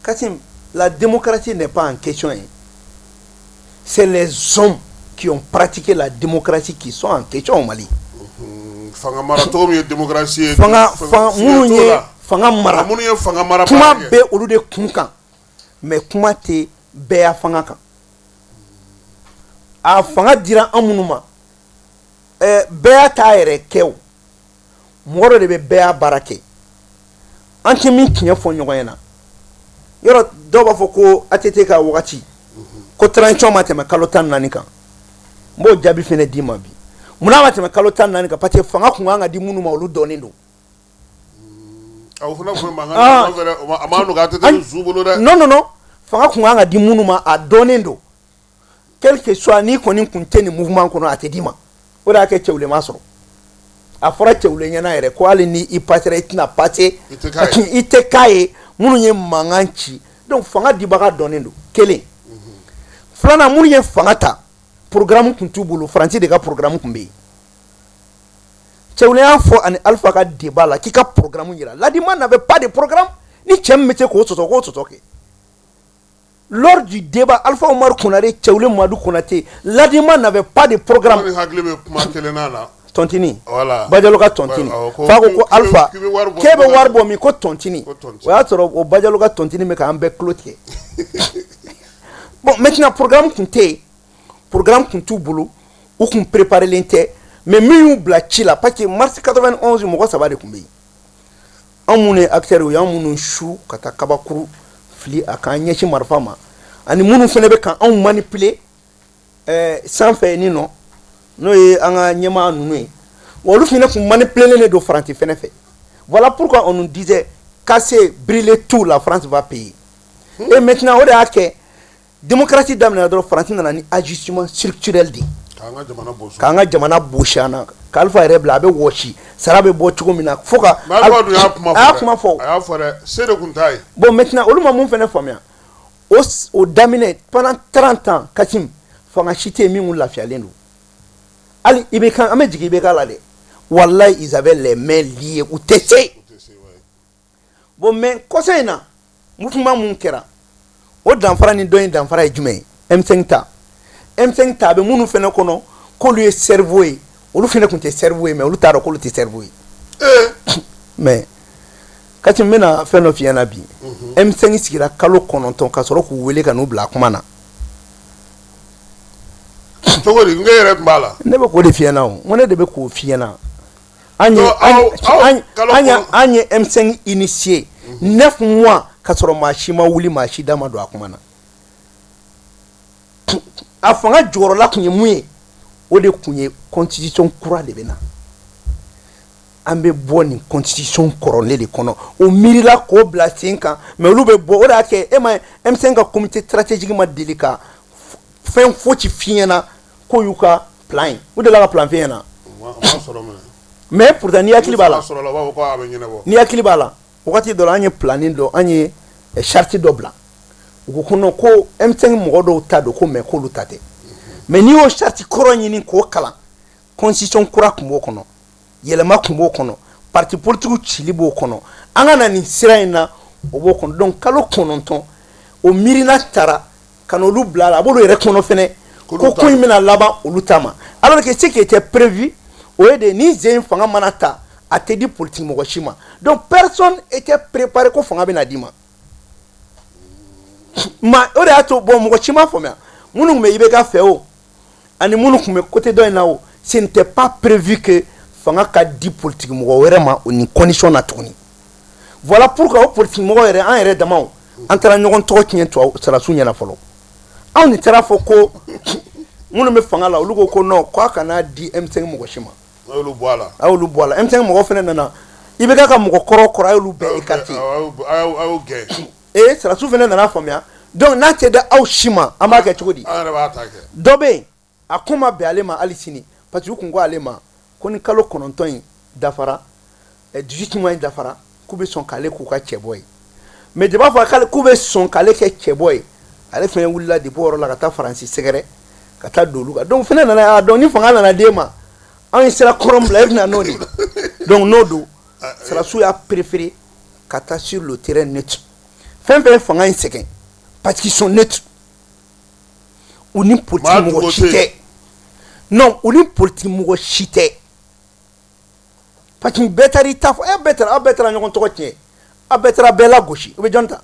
Kasim la démocratie n'est pas en question c'est les hommes qui ont pratiqué la démocratie qui sont en question au Mali fanga mara cogo min ye démocratie ye minnu ye fanga mara kuma bɛ bɛ olu de kun kan mais kuma tɛ bɛɛ ya fanga kan a fanga dira an minnu ma bɛɛ y'a t'a yɛrɛ kɛ o mɔgɔ dɔ de bɛ bɛɛ y'a baara kɛ an tɛ min tiɲɛ fɔ ɲɔgɔn ɲɛna yɔrɔ dɔw b'a fɔ ko ATT ka wagati ko transition ma tɛmɛ kalo 14 kan n b'o jaabi fɛnɛ d'i ma bi munna ma tɛmɛ kalo 14 kan parce que fanga kun kan ka di minnu ma olu dɔnnen don aw fana fɔ mankan a ma nɔgɔ a tɛ taa zu bolo dɛ. non fanga kun kan ka di minnu ma a dɔnnen don quel que soit ni kɔni kun tɛ nin mouvement kɔnɔ a tɛ d'i ma o de y'a kɛ cɛwulema sɔrɔ a fɔra cɛwule ɲɛna yɛrɛ ko hali ni i passera i tɛna passer i tɛ k'a ye minnu ye mankan ci donc fanga dibaga dɔnnen don kelen filanan minnu ye fanga ta programme kun t'u bolo faransi de ka programme kun bɛ yen cɛwule y'a fɔ ani alifa ka débat la k'i ka programme yira Ladima n'avait pas de programme ni cɛ min bɛ se k'o sɔsɔ kɛ lors du débat Alpha Omar Konare cɛwule Madu Konate Ladima n'avait pas de programme tontini Bajalo ka tontini fa ko Alpha k'e bɛ wari bɔ min ko tontini o y'a sɔrɔ o Bajalo ka tontini bɛ k'an bɛɛ tulo tigɛ bon maintenant programme kun tɛ yen programme kun t'u bolo u kun préparelen tɛ mais min y'u bila ci la parce que mars 91 mɔgɔ 3 de kun bɛ yen anw minnu ye acteurs ye anw minnu su ka taa kabakuru fili a k'an ɲɛsin marifa ma ani minnu fana bɛ kan anw manipuler sanfɛ ni nɔ n'o ye an ka ɲɛmaa ninnu ye wa olu fana kun manipulelen don Faransi fana fɛ voilà pourquoi on nous disait casser brûler tout la France va payer et maintenant o de y'a kɛ démocratie daminɛna dɔrɔn Faransi nana ni ajustement structurel de k'an ka jamana bosi an na k'Alifa yɛrɛ bila a bɛ wɔsi sara bɛ bɔ cogo min na fo ka a y'a kuma fɔ a y'a fɔ dɛ se de kun t'a ye bon maintenant olu ma mun fana faamuya o daminɛ pendant 30 ans Kasim fanga si tɛ yen min kun lafiyalen don hali IBK an bɛ jigin IBK la dɛ wallahi ils avaient les mains liées u tɛ se bon mais kɔsa in na mouvement mun kɛra o danfara ni dɔ in danfara ye jumɛn ye M5 ta M5 ta a bɛ minnu fana kɔnɔ k'olu ye cerveau ye olu fana tun tɛ cerveau ye mais olu t'a dɔn k'olu tɛ cerveau ye mais Kasim n bɛna fɛn dɔ f'i ɲɛna bi M5 sigira kalo 9 ka sɔrɔ k'u wele ka n'u bila kuma na cogo di n yɛrɛ tun b'a la ne bɛ k'o de f'i ɲɛna o n ko ne de bɛ k'o f'i ɲɛna an ye M5 initié 9 mois ka sɔrɔ maa si ma wuli maa si da ma don a kuma na a fanga jɔyɔrɔla kun ye mun ye o de kun ye constitution kura de bɛ na an bɛ bɔ nin constitution kɔrɔlen de kɔnɔ o miirila k'o bila sen kan mais olu bɛ bɔ o de y'a kɛ e ma M5 ka comité stratégique ma deli ka fɛn foyi f'i ɲɛna k'o y'u ka plan ye o de la ka plan f'i ɲɛna mais pourtant n'i hakili b'a la n'i hakili b'a la wagati dɔ la an ye planning dɔ an ye charte dɔ bila u ko non ko M5 mɔgɔ dɔw ta don ko mais k'olu ta tɛ mais n'i y'o charte kɔrɔ ɲini k'o kalan constitution kura tun b'o kɔnɔ yɛlɛma tun b'o kɔnɔ parti politique cili b'o kɔnɔ an ka na nin sira in na o b'o kɔnɔ donc kalo 9 o miirina taara ka n'olu bila a la a b'olu yɛrɛ kɔnɔ fɛnɛ ko ko in bɛna laban olu ta ma alors que ce qui était prévu o ye de ni zen fanga mana ta a tɛ di politique mɔgɔ si ma donc personne était préparé ko fanga bɛna d'i ma ma o de y'a to bon mɔgɔ si ma faamuya minnu tun bɛ IBK fɛ o ani minnu tun bɛ côté dɔ in na o ce n'était pas prévu que fanga ka di politique mɔgɔ wɛrɛ ma o ni condition na tuguni voilà pourquoi o politique mɔgɔ yɛrɛ an yɛrɛ damaw an taara ɲɔgɔn tɔgɔ tiɲɛ Sɔrɔdasiw ɲɛna fɔlɔ anw ni taara fɔ ko minnu bɛ fanga la olu ko non k'a kana di M5 mɔgɔ si ma a y'olu bɔ a la M5 mɔgɔ fana nana IBK ka mɔgɔ kɔrɔ a y'olu bɛɛ écarté Sɔrɔdasiw fana nana faamuya donc n'a tɛ da aw si ma an b'a kɛ cogo di dɔ bɛ yen a ko ma bɛn ale ma hali sini parce que u kun ko ale ma ko ni kalo 9 in dafara 18 mois in dafara k'u bɛ sɔn k'ale k'u ka cɛbɔ ye mais de b'a fɔ k'u bɛ sɔn k'ale kɛ cɛbɔ ye ale fana wulila depuis o yɔrɔ la ka taa Faransi sɛgɛrɛ ka taa don olu kan donc fana nana donc ni fanga nana d'e ma an ye sira kɔrɔ bila e bɛna n'o de donc n'o don Sɔrɔdasiw y'a préféré ka taa sur le terrain neutre fɛn fɛn ye fanga in sɛgɛn parce qu'ils sont neutres u ni politique mɔgɔ si tɛ non u ni politique mɔgɔ si tɛ parce que bɛɛ taara i ta fɔ aw bɛɛ taara ɲɔgɔn tɔgɔ tiɲɛ aw bɛɛ taara bɛɛ lagosi u bɛ jɔn ta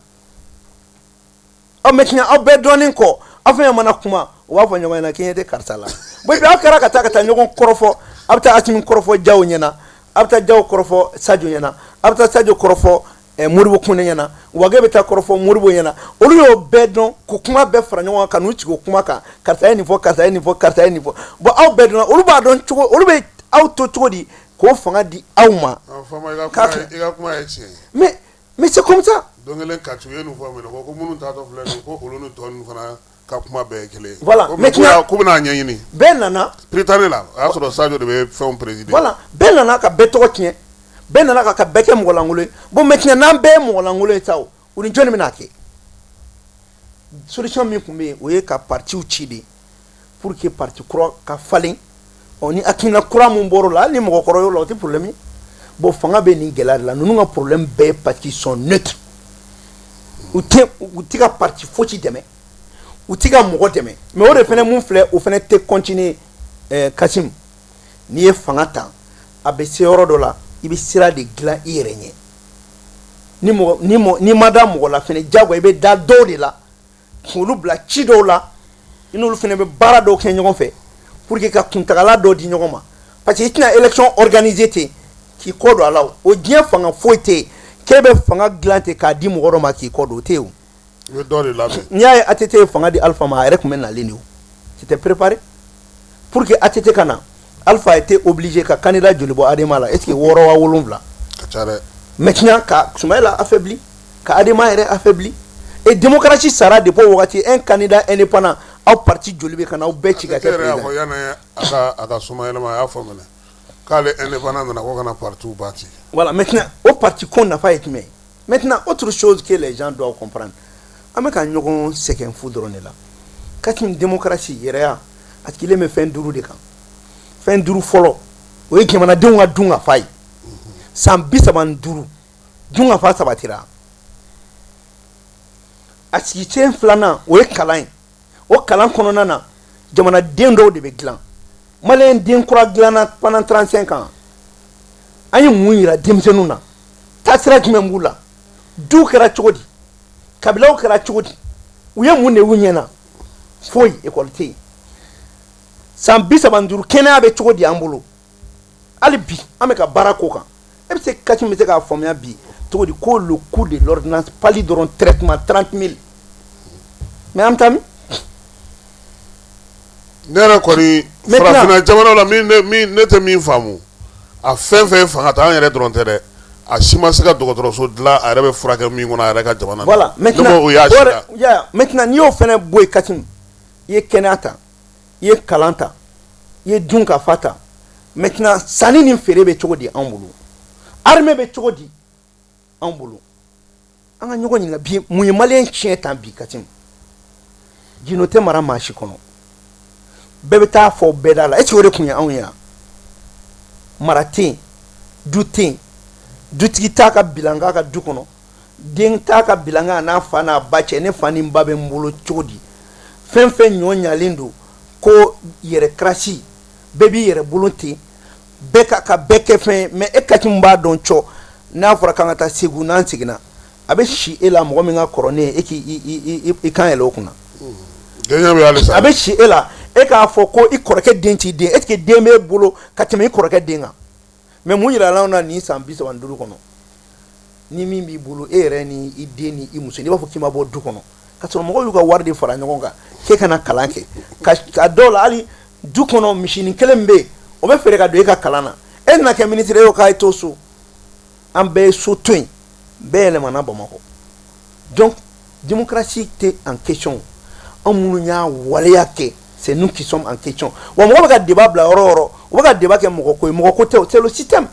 aw maintenant aw bɛɛ dɔnnen kɔ aw fɛn mana kuma u b'a fɔ ɲɔgɔn ɲɛna k'i ɲɛ tɛ karisa la bon aw kɛra ka taa ɲɔgɔn kɔrɔfɔ aw bɛ taa Asimi kɔrɔfɔ Jawo ɲɛna aw bɛ taa Jawo kɔrɔfɔ Sadio ɲɛna aw bɛ taa Sadio kɔrɔfɔ Modibo Kone ɲɛna Wage bɛ taa kɔrɔfɔ Modibo ɲɛna olu y'o bɛɛ dɔn ko kuma bɛɛ fara ɲɔgɔn kan n'u sigi o kuma kan karisa ye nin fɔ karisa ye nin fɔ karisa ye nin fɔ bon aw bɛɛ dɔnna olu b'a dɔn cogo olu bɛ aw to cogo di k'o fanga di aw ma. Fama i ka kuma ye tiɲɛ mais c'est comme ça. donc kelen ka tugu ye nin fɔ minɛ ko minnu taatɔ filɛ nin ko olu ni tɔ ninnu fana ka kuma bɛɛ ye kelen ye. voilà maintenant k'u bɛna ɲɛɲini. bɛɛ nana. Prytanée la o y'a sɔrɔ Sadio de bɛ fɛnw présider. voilà bɛɛ nana ka bɛɛ tɔgɔ tiɲɛ bɛɛ nana ka bɛɛ kɛ mɔgɔ lankolon ye bon maintenant n'an bɛɛ ye mɔgɔ lankolon ye sa o ni jɔnni bɛna kɛ solution min tun bɛ yen o ye ka partiw ci de pour que parti kura ka falen ni hakilina kura mun bɔr'o la hali ni mɔgɔkɔrɔ y'o la o tɛ problème ye bon fanga bɛ nin gɛlɛya de la ninnu ka problème bɛɛ ye parce qu'ils sont neutres u tɛ ka parti fosi dɛmɛ u tɛ ka mɔgɔ dɛmɛ mais o de fana mun filɛ o fana tɛ continuer Kasim n'i ye fanga ta a bɛ se yɔrɔ dɔ la i bɛ sira de dilan i yɛrɛ ɲɛ ni ma da mɔgɔ la fana jagoya i bɛ da dɔw de la k'olu bila ci dɔw la i n'olu fana bɛ baara dɔw kɛ ɲɔgɔn fɛ pour que ka kuntagala dɔw di ɲɔgɔn ma parce que i tɛna élection organiser ten k'i kɔ don a la o diɲɛ fanga foyi tɛ yen k'e bɛ fanga dilan ten k'a di mɔgɔ dɔ ma k'i kɔ don o tɛ yen o. i bɛ dɔ de labɛn. n'i y'a ye ATT ye fanga di Alpha ma a yɛrɛ tun bɛ nalen de o c'était préparé pour que ATT ka na Alpha a été obligé ka candidat joli bɔ Adema la est ce que 6 wa 7. ka ca dɛ. maintenant ka Soumaïla affaibli ka Adema yɛrɛ affaibli et démocratie sara depuis o wagati un candidat indépendant aw parti joli bɛ ka na aw bɛɛ ci ka kɛ président. a ko yanni a ka Soumaïla ma a y'a fɔ minɛ k'ale indépendant nana ko kana parti bâti. voilà maintenant au parti ko nafa ye jumɛn ye maintenant autre chose que les gens doivent comprendre an bɛ ka ɲɔgɔn sɛgɛn fu dɔrɔn de la Kasim démocratie yɛrɛya a sigilen bɛ fɛn 5 de kan fɛn 5 fɔlɔ o ye jamanadenw ka dun ka fa ye san 35 dun ka fa sabatira a sigicɛn 2nan o ye kalan ye o kalan kɔnɔna na jamanaden dɔw de bɛ dilan maliyɛn den kura dilanna pendant 35 ans an ye mun yira denmisɛnninw na taasira jumɛn b'u la duw kɛra cogo di kabilaw kɛra cogo di u ye mun de y'u ɲɛna foyi école tɛ yen san 35 kɛnɛya bɛ cogo di an bolo hali bi an bɛ ka baara k'o kan e bɛ se Kasim bɛ se k'a faamuya bi cogo di ko le coût de l'ordonnance pali dɔrɔn traitement 30 000 mais an bɛ taa min. ne yɛrɛ kɔni farafinna jamana la ne tɛ min faamu a fɛn fɛn ye fanga ta an yɛrɛ dɔrɔn tɛ dɛ a si ma se ka dɔgɔtɔrɔso dilan a yɛrɛ bɛ furakɛ min kɔnɔ a yɛrɛ ka jamana na. voilà maintenant n'i y'o fana bɔ yen Kasim i ye kɛnɛya ta i ye kalan ta i ye dun ka fa ta maintenant sanni ni feere bɛ cogo di anw bolo armée bɛ cogo di anw bolo an ka ɲɔgɔn ɲininka bi mun ye maliyɛn tiɲɛ tan bi Kasim gindo tɛ mara maa si kɔnɔ bɛɛ bɛ taa fɔ bɛɛ da la est-ce que o de tun ye anw ye yan mara tɛ yen du tɛ yen dutigi t'a ka bilanka ka du kɔnɔ den t'a ka bilanka n'a fa n'a ba cɛ ne fa ni n ba bɛ n bolo cogo di fɛn fɛn ɲɔ ɲalen don ko yɛrɛkirasi bɛɛ b'i yɛrɛ bolo ten bɛɛ ka bɛɛ kɛ fɛn ye mais e Kasim b'a dɔn cɔ n'a fɔra k'an ka taa Segu n'an seginna a bɛ si e la mɔgɔ min ka kɔrɔ ne ye e k'i kan yɛlɛ o kunna a bɛ si e la e k'a fɔ ko i kɔrɔkɛ den t'i den est ce que den b'e bolo ka tɛmɛ i kɔrɔkɛ den kan mais mun yira l'anw na nin san 35 kɔnɔ ni min b'i bolo e yɛrɛ ni i den ni i muso n'i b'a fɔ k'i ma bɔ du kɔnɔ ka sɔrɔ mɔgɔw y'u ka wari de fara ɲɔgɔn kan k'e kana kalan kɛ ka dɔw la hali du kɔnɔ misinin kelen bɛ yen o bɛ feere ka don e ka kalan na e nana kɛ ministre e y'o k'a ye to so an bɛɛ ye so to yen bɛɛ yɛlɛmana Bamakɔ donc démocratie tɛ en question an minnu y'a waleya kɛ c'est nous qui sommes en question wa mɔgɔ bɛ ka débat bila yɔrɔ o yɔrɔ u bɛ ka débat kɛ mɔgɔ ko ye mɔgɔ ko tɛ o c'est le système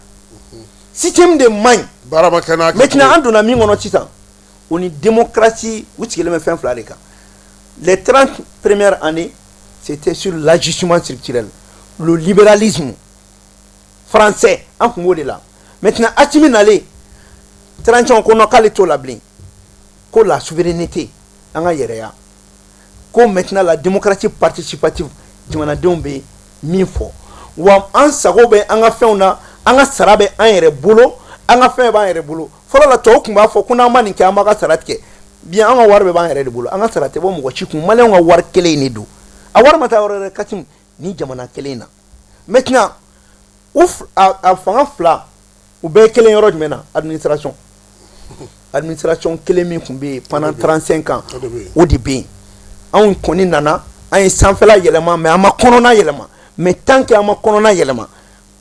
de maɲi maintenant an donna min kɔnɔ sisan o ni démocratie u sigilen bɛ fɛn 2 de kan les 30 premières années c'était sur l'ajustement structurel le libéralisme français an tun b'o de la maintenant Assimi nalen 30 ko non k'ale t'o la bilen ko la souveraineté an ka yɛrɛya ko maintenant la démocratie participative jamanadenw bɛ min fɔ wa an sago bɛ an ka fɛnw na an ka sara bɛ an yɛrɛ bolo an ka fɛn b'an yɛrɛ bolo fɔlɔ la tɔw tun b'a fɔ ko n'an ma nin kɛ an b'a ka sara tigɛ bien an ka wari bɛ b'an yɛrɛ de bolo an ka sara tɛ bɔ mɔgɔ si kun maliyɛnw ka wari kelen in de don a wari ma taa yɔrɔ wɛrɛ Kasim ni jamana kelen in na maintenant a fanga 2 u bɛɛ ye kelen yɔrɔ jumɛn na administration kelen min tun bɛ yen pendant 35 ans o de bɛ yen anw kɔni nana an ye sanfɛla yɛlɛma mais an ma kɔnɔna yɛlɛma mais tant que an ma kɔnɔna yɛlɛma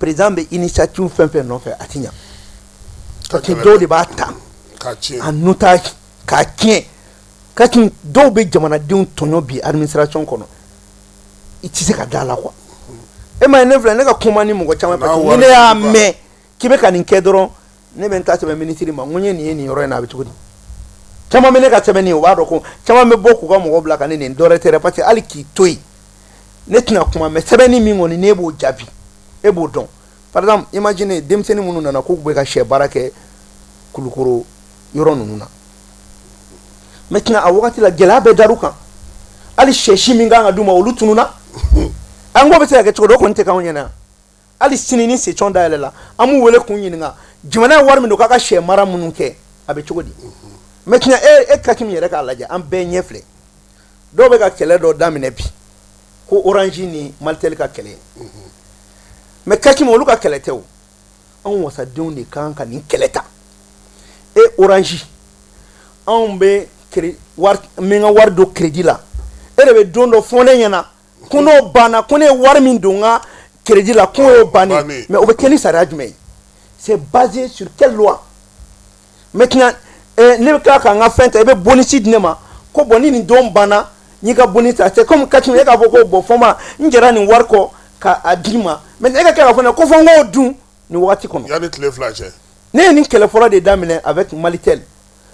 président bɛ initiative fɛn fɛn nɔfɛ a ti ɲa parce que dɔw de b'a ta a nu ta k'a tiɲɛ Kati dɔw bɛ jamanadenw tɔɲɔ bi administration kɔnɔ i tɛ se ka da la quoi e ma ye ne filɛ ne ka kuma ni mɔgɔ caman parce que ni ne y'a mɛn k'i bɛ ka nin kɛ dɔrɔn ne bɛ n ta sɛbɛn ministre ma n ko n ye nin ye nin yɔrɔ in na a bɛ cogo di caman bɛ ne ka sɛbɛn nin o b'a dɔn ko caman bɛ bɔ k'u ka mɔgɔ bila ka ne nin dɔwɛrɛ tɛ dɛ parce que hali k'i to yen ne tɛna kuma mɛ sɛbɛnni min kɔni ne b'o jaabi e b'o dɔn par exemple imagine denmisɛnnin minnu nana k'u bɛ ka sɛ baara kɛ Kulukoro yɔrɔ ninnu na maintenant a wagati la gɛlɛya bɛ dar'u kan hali sɛsi min kan ka d'u ma olu tununa an ko bɛ se ka kɛ cogo dɔ o kɔni tɛ k'anw ɲɛna hali sini ni secɔn dayɛlɛ la an b'u wele k'u ɲininka jamana ye wari min don k'a ka sɛ mara minnu kɛ a bɛ cogo di maintenant e Kakim yɛrɛ k'a lajɛ an bɛɛ ɲɛ filɛ dɔw bɛ ka kɛlɛ dɔ daminɛ bi ko Orange ni Maltel ka kɛlɛ mais Kakim olu ka kɛlɛ tɛ o anw wasadenw de kan ka nin kɛlɛ ta e Orange anw bɛ min ka wari don crédit la e de bɛ don dɔ fɔ ne ɲɛna ko n'o banna ko ne ye wari min don n ka crédit la ko y'o bannen mais o bɛ kɛ ni sariya jumɛn ye c'est basé sur quelle loi maintenant ne bɛ tila ka n ka fɛn ta i bɛ bonus di ne ma ko bon ni nin don banna n y'i ka bonus ta c'est comme Katim e k'a fɔ ko bon fɔ ma n jɛra nin wari kɔ k'a di ma maintenant e ka kɛ ka fɔ ne ko fɔ n k'o dun nin wagati kɔnɔ yanni tile fila cɛ ne ye nin kɛlɛ fɔlɔ de daminɛ avec Malitel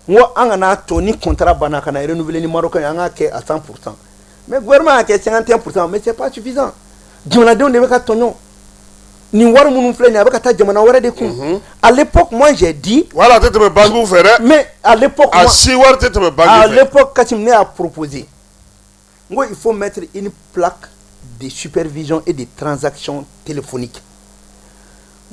n ko an kana to ni contrat banna ka na renouveler ni Marocain an k'a kɛ à 100% mais gouvernement y'a kɛ 51% mais c'est pas suffisant jamanadenw de bɛ ka tɔɲɔ nin wari minnu filɛ nin a bɛ ka taa jamana wɛrɛ de kun à l'époque moi j'ai dit wala a tɛ tɛmɛ banquiw fɛ dɛ mais à l'époque a si wari tɛ tɛmɛ banque fɛ à l'époque Katim ne y'a proposé n ko il faut mettre une plaque de supervision et de transactions téléphoniques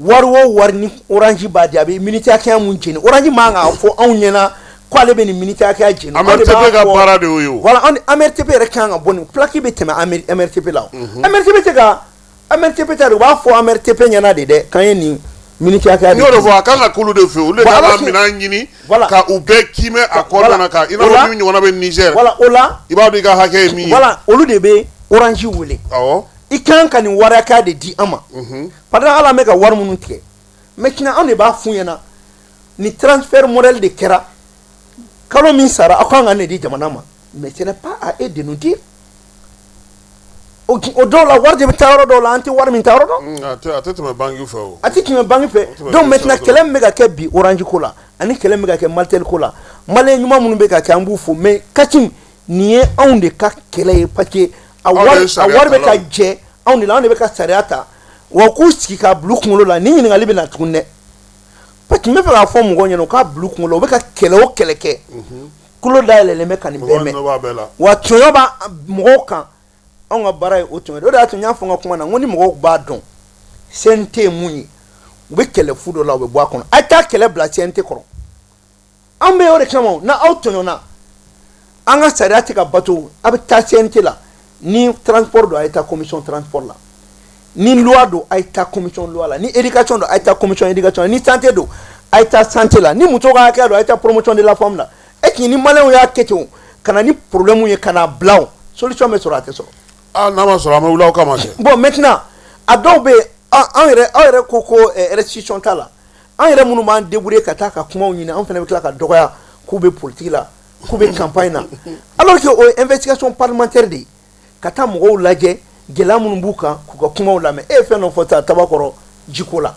wari o wari ni Orange b'a di a bɛ minute hakɛya mun jeni Orange man ka fɔ anw ɲɛna ko ale bɛ nin minute hakɛya jeni AMRTP ka baara de y'o ye o voilà AMRTP yɛrɛ kan ka bɔ nin plaque bɛ tɛmɛ AMRTP la o AMRTP tɛ ka AMRTP ta de u b'a fɔ AMRTP ɲɛna de dɛ k'an ye nin minute hakɛya de n y'o de fɔ a kan ka k'olu de fɛ olu de kan ka minɛn ɲini ka u bɛɛ kiimɛ a kɔnɔna kan i n'a fɔ min ɲɔgɔnna bɛ Niger voilà o la i b'a dɔn i ka hakɛ ye min ye voilà olu de bɛ Orange wele awɔ i kan ka nin wari hakɛya de di an ma parce que ala bɛ ka wari minnu tigɛ maintenant anw de b'a f'u ɲɛna ni transfert modèle de kɛra kalo min sara aw kan ka ne di jamana ma mais ce n'est pas à eux de nous dire o dɔw la wari de bɛ taa yɔrɔ dɔw la an tɛ wari min ta yɔrɔ dɔn a tɛ tɛmɛ banque fɛ o a tɛ tɛmɛ banque fɛ donc maintenant kɛlɛ min bɛ ka kɛ bi Orange ko la ani kɛlɛ min bɛ ka kɛ Maltel ko la maliyɛn ɲuman minnu bɛ ka kɛ an b'u fo mais Katim nin ye anw de ka kɛlɛ ye parce que a wari bɛ ka jɛ anw de la anw de bɛ ka sariya ta wa k'u sigi k'a bila u kunkolo la ni ɲininkali bɛ na tugun dɛ parce que n bɛ fɛ k'a fɔ mɔgɔw ɲɛna u k'a bila u kunkolo u bɛ ka kɛlɛ o kɛlɛ kɛ kulo dayɛlɛlen bɛ ka nin bɛɛ mɛn wa tɔɲɔ b'a mɔgɔw kan anw ka baara ye o tɔɲɔ de o de y'a to n y'a fɔ n ka kuma na n ko ni mɔgɔw b'a dɔn CNT ye mun ye u bɛ kɛlɛ fu dɔ la u bɛ bɔ a kɔnɔ a ye taa kɛlɛ bila CNT kɔrɔ an bɛ o de kama na aw tɔɲɔna an ka sariya tɛ ka bato a bɛ taa CNT la ni transport don a ye taa commission transport la ni loi don a ye taa commission loi la ni éducation don a ye taa commission éducation la ni santé don a ye taa santé la ni muso ka hakɛ don a ye taa promotion de la femme la et que ni maliyɛnw y'a kɛ ten ka na ni problème ye ka na bila o solution bɛ sɔrɔ a tɛ sɔrɔ n'a ma sɔrɔ an bɛ wuli aw kama kɛ bon maintenant a dɔw bɛ yen aw yɛrɛ ko restitution t'a la an yɛrɛ minnu b'an débrouiller ka taa ka kumaw ɲini an fana bɛ tila ka dɔgɔya k'u bɛ politique la k'u bɛ campagne na alors que o ye investigation parlementaire de ye ka taa mɔgɔw lajɛ gɛlɛya minnu b'u kan k'u ka kumaw lamɛn e ye fɛn dɔ fɔ ta Tabakɔrɔ jiko la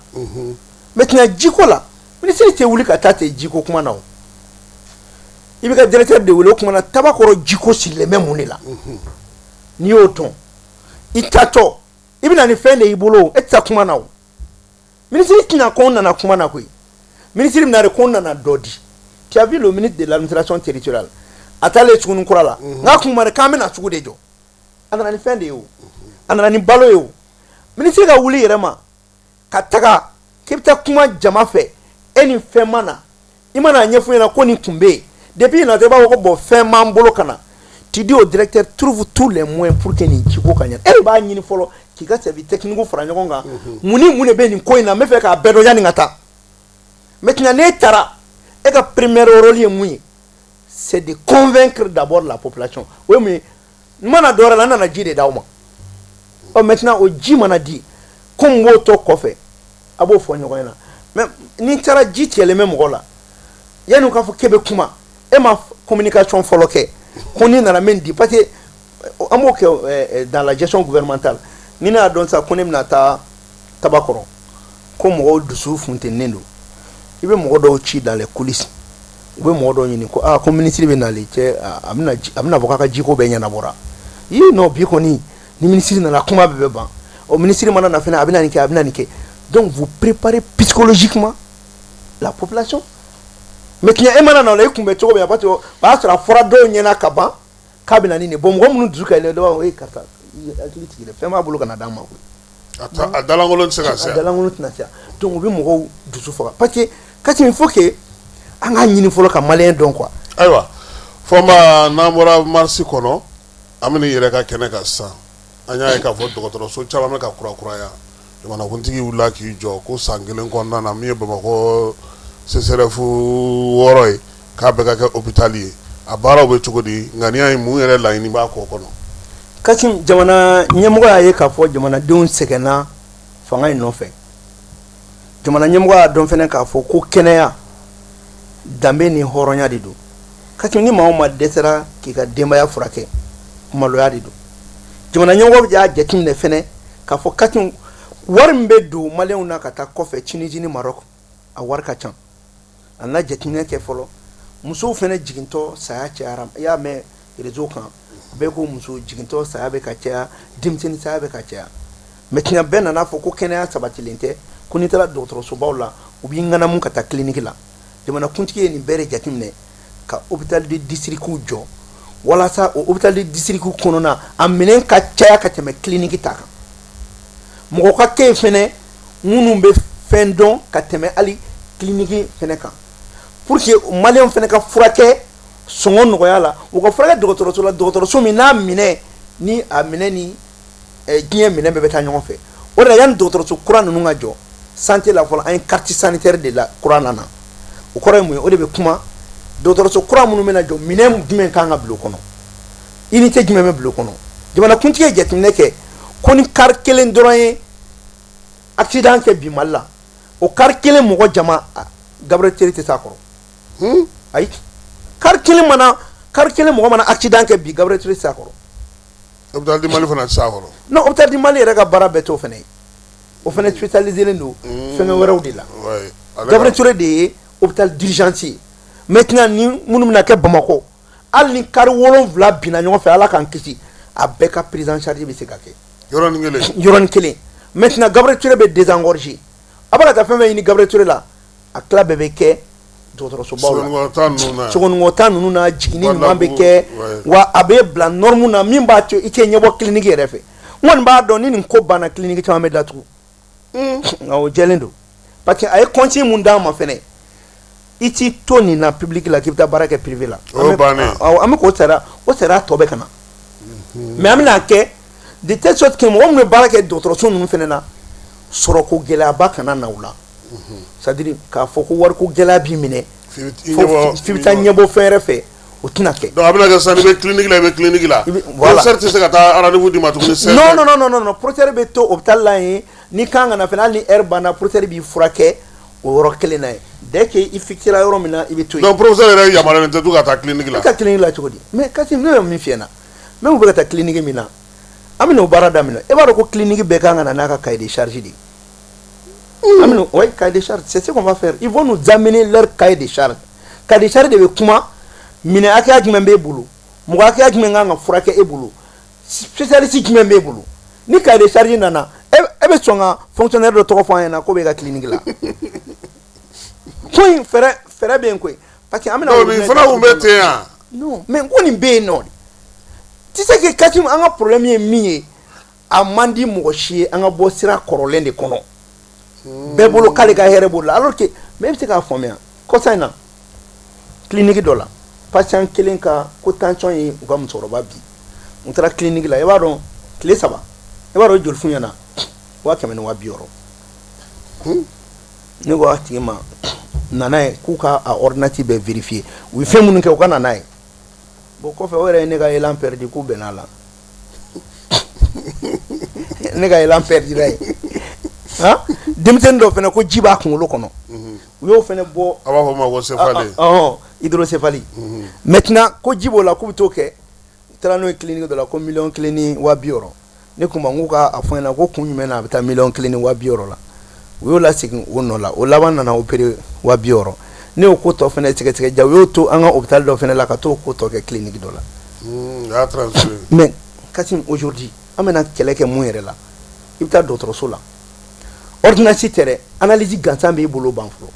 maintenant jiko la ministre tɛ wuli ka taa ten jiko kuma na o i bɛ ka directeur de wele o kuma na Tabakɔrɔ jiko sigilen bɛ mun de la n'i y'o dɔn i taatɔ i bɛ na ni fɛn de y'i bolo e tɛ taa kuma na o ministre tɛna ko n nana kuma na koyi ministre bɛna de ko n nana dɔ di tu as vu le ministre de l'administration territoriale a taalen Suguni kura la n k'a kun ma de k'an bɛna sugu de jɔ a nana ni fɛn de ye o a nana ni balo ye o ministre ka wuli yɛrɛ ma ka taga k'i bɛ taa kuma jama fɛ e ni fɛn ma na i mana ɲɛfɔ ɲɛna ko nin kun bɛ yen depuis yen na i b'a fɔ ko bon fɛn m'an bolo ka na tu dis au directeur trouve tous les moyens pour que nin jiko ka ɲɛ e de b'a ɲini fɔlɔ k'i ka service technique fara ɲɔgɔn kan mun ni mun de bɛ nin ko in na n bɛ fɛ k'a bɛɛ dɔn yanni ka taa maintenant n'e taara e ka premier rôle ye mun ye c'est de convaincre d'abord la population o ye mun ye n mana dɔ wɛrɛ la n nana ji de d'aw ma maintenant o ji mana di ko n b'o tɔ kɔfɛ abo fo ɲɔgɔn ɲɛna mais ni taara ji tigɛlen bɛ mɔgɔ la yanni k'a fɔ k'e bɛ kuma e ma communication fɔlɔ kɛ ko ni nana min di parce que an b'o kɛ dans la gestion gouvernementale ni ne y'a dɔn sa ko ne bɛna taa Tabakɔrɔ ko mɔgɔw dusu funtɛnnen don i bɛ mɔgɔ dɔw ci dans les coulisses u bɛ mɔgɔ dɔw ɲini ko ko ministre bɛ nalen cɛ a bɛna fɔ k'a ka jiko bɛɛ ɲɛnabɔra non bi kɔni ni ministre nana kuma bɛɛ bɛ ban o ministre mana na fana a bɛna nin kɛ a bɛna nin kɛ donc vous préparez psychologiquement la population mais tiɲɛ e mana na o la i kunbɛ cogo min parce que o b'a sɔrɔ a fɔra dɔw ɲɛna ka ban k'a bɛna nin de bon mɔgɔ minnu dusu ka yɛlɛ dɔw b'a fɔ karisa hakili tigi dɛ fɛn b'a bolo ka na d'an ma koyi a dalankolon tɛ se ka se a dalankolon tɛna se donc u bɛ mɔgɔw dusu faga parce que Kati il faut que an ka ɲini fɔlɔ ka maliyɛn dɔn quoi ayiwa fɔnba n'an bɔra marisi kɔnɔ an bɛ n'i yɛrɛ ka kɛnɛ kan sisan an y'a ye k'a fɔ dɔgɔtɔrɔso caman bɛ ka kurakuraya jamanakuntigi wulila k'i jɔ ko san 1 kɔnɔna na min ye Bamakɔ CSRF 6 ye k'a bɛɛ ka kɛ hôpital ye a baaraw bɛ cogo di nka n'i y'a ye mun yɛrɛ laɲini b'a kɔ kɔnɔ Kati jamana ɲɛmɔgɔ y'a ye k'a fɔ jamanadenw sɛgɛnna fanga in nɔfɛ jamana ɲɛmɔgɔ y'a dɔn fɛnɛ k'a fɔ ko kɛnɛya danbe ni hɔrɔnya de don Kati ni maa o maa dɛsɛra k'i ka denbaya furakɛ maloya de don jamana ɲɛmɔgɔ y'a jateminɛ fɛnɛ k'a fɔ Kati wari min bɛ don maliyɛnw na ka taa kɔfɛ Tunisie ni Maroc a wari ka ca a na jateminɛ kɛ fɔlɔ musow fɛnɛ jigintɔ saya cayara i y'a mɛn réseau kan bɛɛ ko muso jigintɔ saya bɛ ka caya denmisɛnnin saya bɛ ka caya maintenant bɛɛ nana fɔ ko kɛnɛya sabatilen tɛ ko n'i taara dɔgɔtɔrɔsobaw la u b'i ŋanamu ka taa clinique la jamanakuntigi ye nin bɛɛ de jateminɛ ka hôpital de district jɔ walasa o hôpital de district kɔnɔna a minɛn ka caya ka tɛmɛ clinique ta kan mɔgɔ ka kɛ fɛnɛ minnu bɛ fɛn dɔn ka tɛmɛ hali clinique fɛnɛ kan pour que maliyɛnw fɛnɛ ka furakɛ sɔngɔ nɔgɔya la u ka furakɛ dɔgɔtɔrɔso la dɔgɔtɔrɔso min n'a minɛ ni a minɛ ni diɲɛ minɛ bɛɛ bɛ taa ɲɔgɔn fɛ o de la yanni dɔgɔtɔrɔso kura ninnu ka jɔ santé la fɔlɔ an ye carte sanitaire de la kura nana o kɔrɔ ye mun ye o de bɛ kuma dɔgɔtɔrɔso kura minnu bɛna jɔ minɛn jumɛn kan ka bila o kɔnɔ unité jumɛn bɛ bila o kɔnɔ jamanakuntigi ye jateminɛ kɛ ko ni kari kelen dɔrɔn ye accident kɛ bi Mali la o kari kelen mɔgɔ jama Gabriel Ture tɛ s'a kɔrɔ ayi kari kelen mɔgɔ mana accident kɛ bi Gabriel Ture tɛ s'a kɔrɔ hôpital du Mali fana tɛ s'a kɔrɔ non hôpital du Mali yɛrɛ ka baara bɛɛ t'o fɛnɛ ye o fɛnɛ spécialisé len don fɛngɛ wɛrɛw de la Gabriel Ture de ye hôpital d'urgence ye maintenant ni minnu bɛna kɛ Bamakɔ hali ni kari 7 binna ɲɔgɔn fɛ Ala k'an kisi a bɛɛ ka prise en charge bɛ se ka kɛ yɔrɔnin kelen maintenant Gabriel Ture bɛ désengorger a b'a ka taa fɛn fɛn ɲini Gabriel Ture la a tila bɛɛ bɛ kɛ dɔgɔtɔrɔsobaw la sokɔnɔmɔgɔta ninnu na jiginni ɲuman bɛ kɛ wa a bɛ bila norme na min b'a to i tɛ ɲɛbɔ clinique yɛrɛ fɛ n kɔni b'a dɔn ni nin ko banna clinique caman bɛ datugu o jɛlen don parce que a ye consigne mun d'an ma fɛnɛ i t'i to nin na public la k'i bɛ taa baara kɛ privé la an bɛ k'o sariya tɔ bɛ ka na mais an bɛna kɛ de telle sorte que mɔgɔ minnu bɛ baara kɛ dɔgɔtɔrɔso ninnu fɛnɛ na sɔrɔko gɛlɛyaba kana na u la c'est à dire k'a fɔ ko wariko gɛlɛya b'i minɛ f'i bɛ taa ɲɛbɔ fɛn wɛrɛ fɛ o tɛna kɛ donc a bɛna kɛ sisan n'i bɛ clinique la i bɛ clinique la professeur tɛ se ka taa rendez-vous d'i ma tuguni non professeur bɛ to hôpital la yen ni kan ka na fɛnɛ hali ni heure banna professeur b'i furakɛ o yɔrɔ kelen na ye dès que i fixera yɔrɔ min na i bɛ to yen donc professeur yɛrɛ yamaruyalen tɛ ka taa clinique la i ka clinique la cogo di mais Kasim ne bɛ min f'i ɲɛna même u bɛ ka taa clinique min na an bɛna o baara daminɛ e b'a dɔn ko clinique bɛɛ kan ka na n'a ka cahier de charge de oui, cahier de charge, c'est ce qu'on va faire. Ils vont nous amener leur cahier de charge. Cahier de charge de kuma, mine akaya jumɛn b'e bolo, mɔgɔ akaya jumɛn kan ka furakɛ e bolo, spécialiste jumɛn b'e bolo. Ni cahier de charge nana, e bɛ sɔn ka fonctionnaire dɔ tɔgɔ fɔ an ɲɛna ko bɛ ka clinique la. Ko in fɛɛrɛ bɛ yen koyi, parce que an bɛna. non nin fana kun bɛ ten yan. non mais ko nin bɛ yen nɔ. Tu sais que Kasim an ka problème ye min ye, a man di mɔgɔ si ye an ka bɔ sira kɔrɔlen de kɔnɔ. bɛɛ bolo k'ale ka hɛrɛ b'o la alors que mais i bɛ se k'a faamuya kɔsa in na clinique dɔ la patient kelen ka ko tension ye u ka musokɔrɔba bi n taara clinique la i b'a dɔn tile 3 i b'a dɔn joli fu ɲɛna 1,600,000 ne ko a tigi ma nana ye k'u ka a ordonnance bɛɛ vérifier u ye fɛn minnu kɛ u ka nana ye bon kɔfɛ o yɛrɛ ye ne ka élan perdu k'u bɛnna la ne ka élan perdira ye denmisɛnnin dɔ fana ko ji b'a kunkolo kɔnɔ u y'o fana bɔ a b'a fɔ ma ko céphalie hydrocéphalie maintenant ko ji b'o la k'u bɛ t'o kɛ taara n'o ye clinique dɔ la ko 1,2 million ne ko ma n k'u ka a fɔ n ɲɛna ko kun jumɛn na a bɛ taa 1,2 la u y'o lasegin o nɔ la o laban nana opérer 200 ne y'o ko tɔ fana sɛgɛsɛgɛ ja u y'o to an ka hôpital dɔ fana la ka t'o ko tɔ kɛ clinique dɔ la mais Kassim aujourd'hui an bɛna kɛlɛ kɛ mun yɛrɛ la i bɛ taa dɔgɔtɔrɔso la ordonnance tɛ dɛ analyse gansan b'i bolo ban fɔlɔ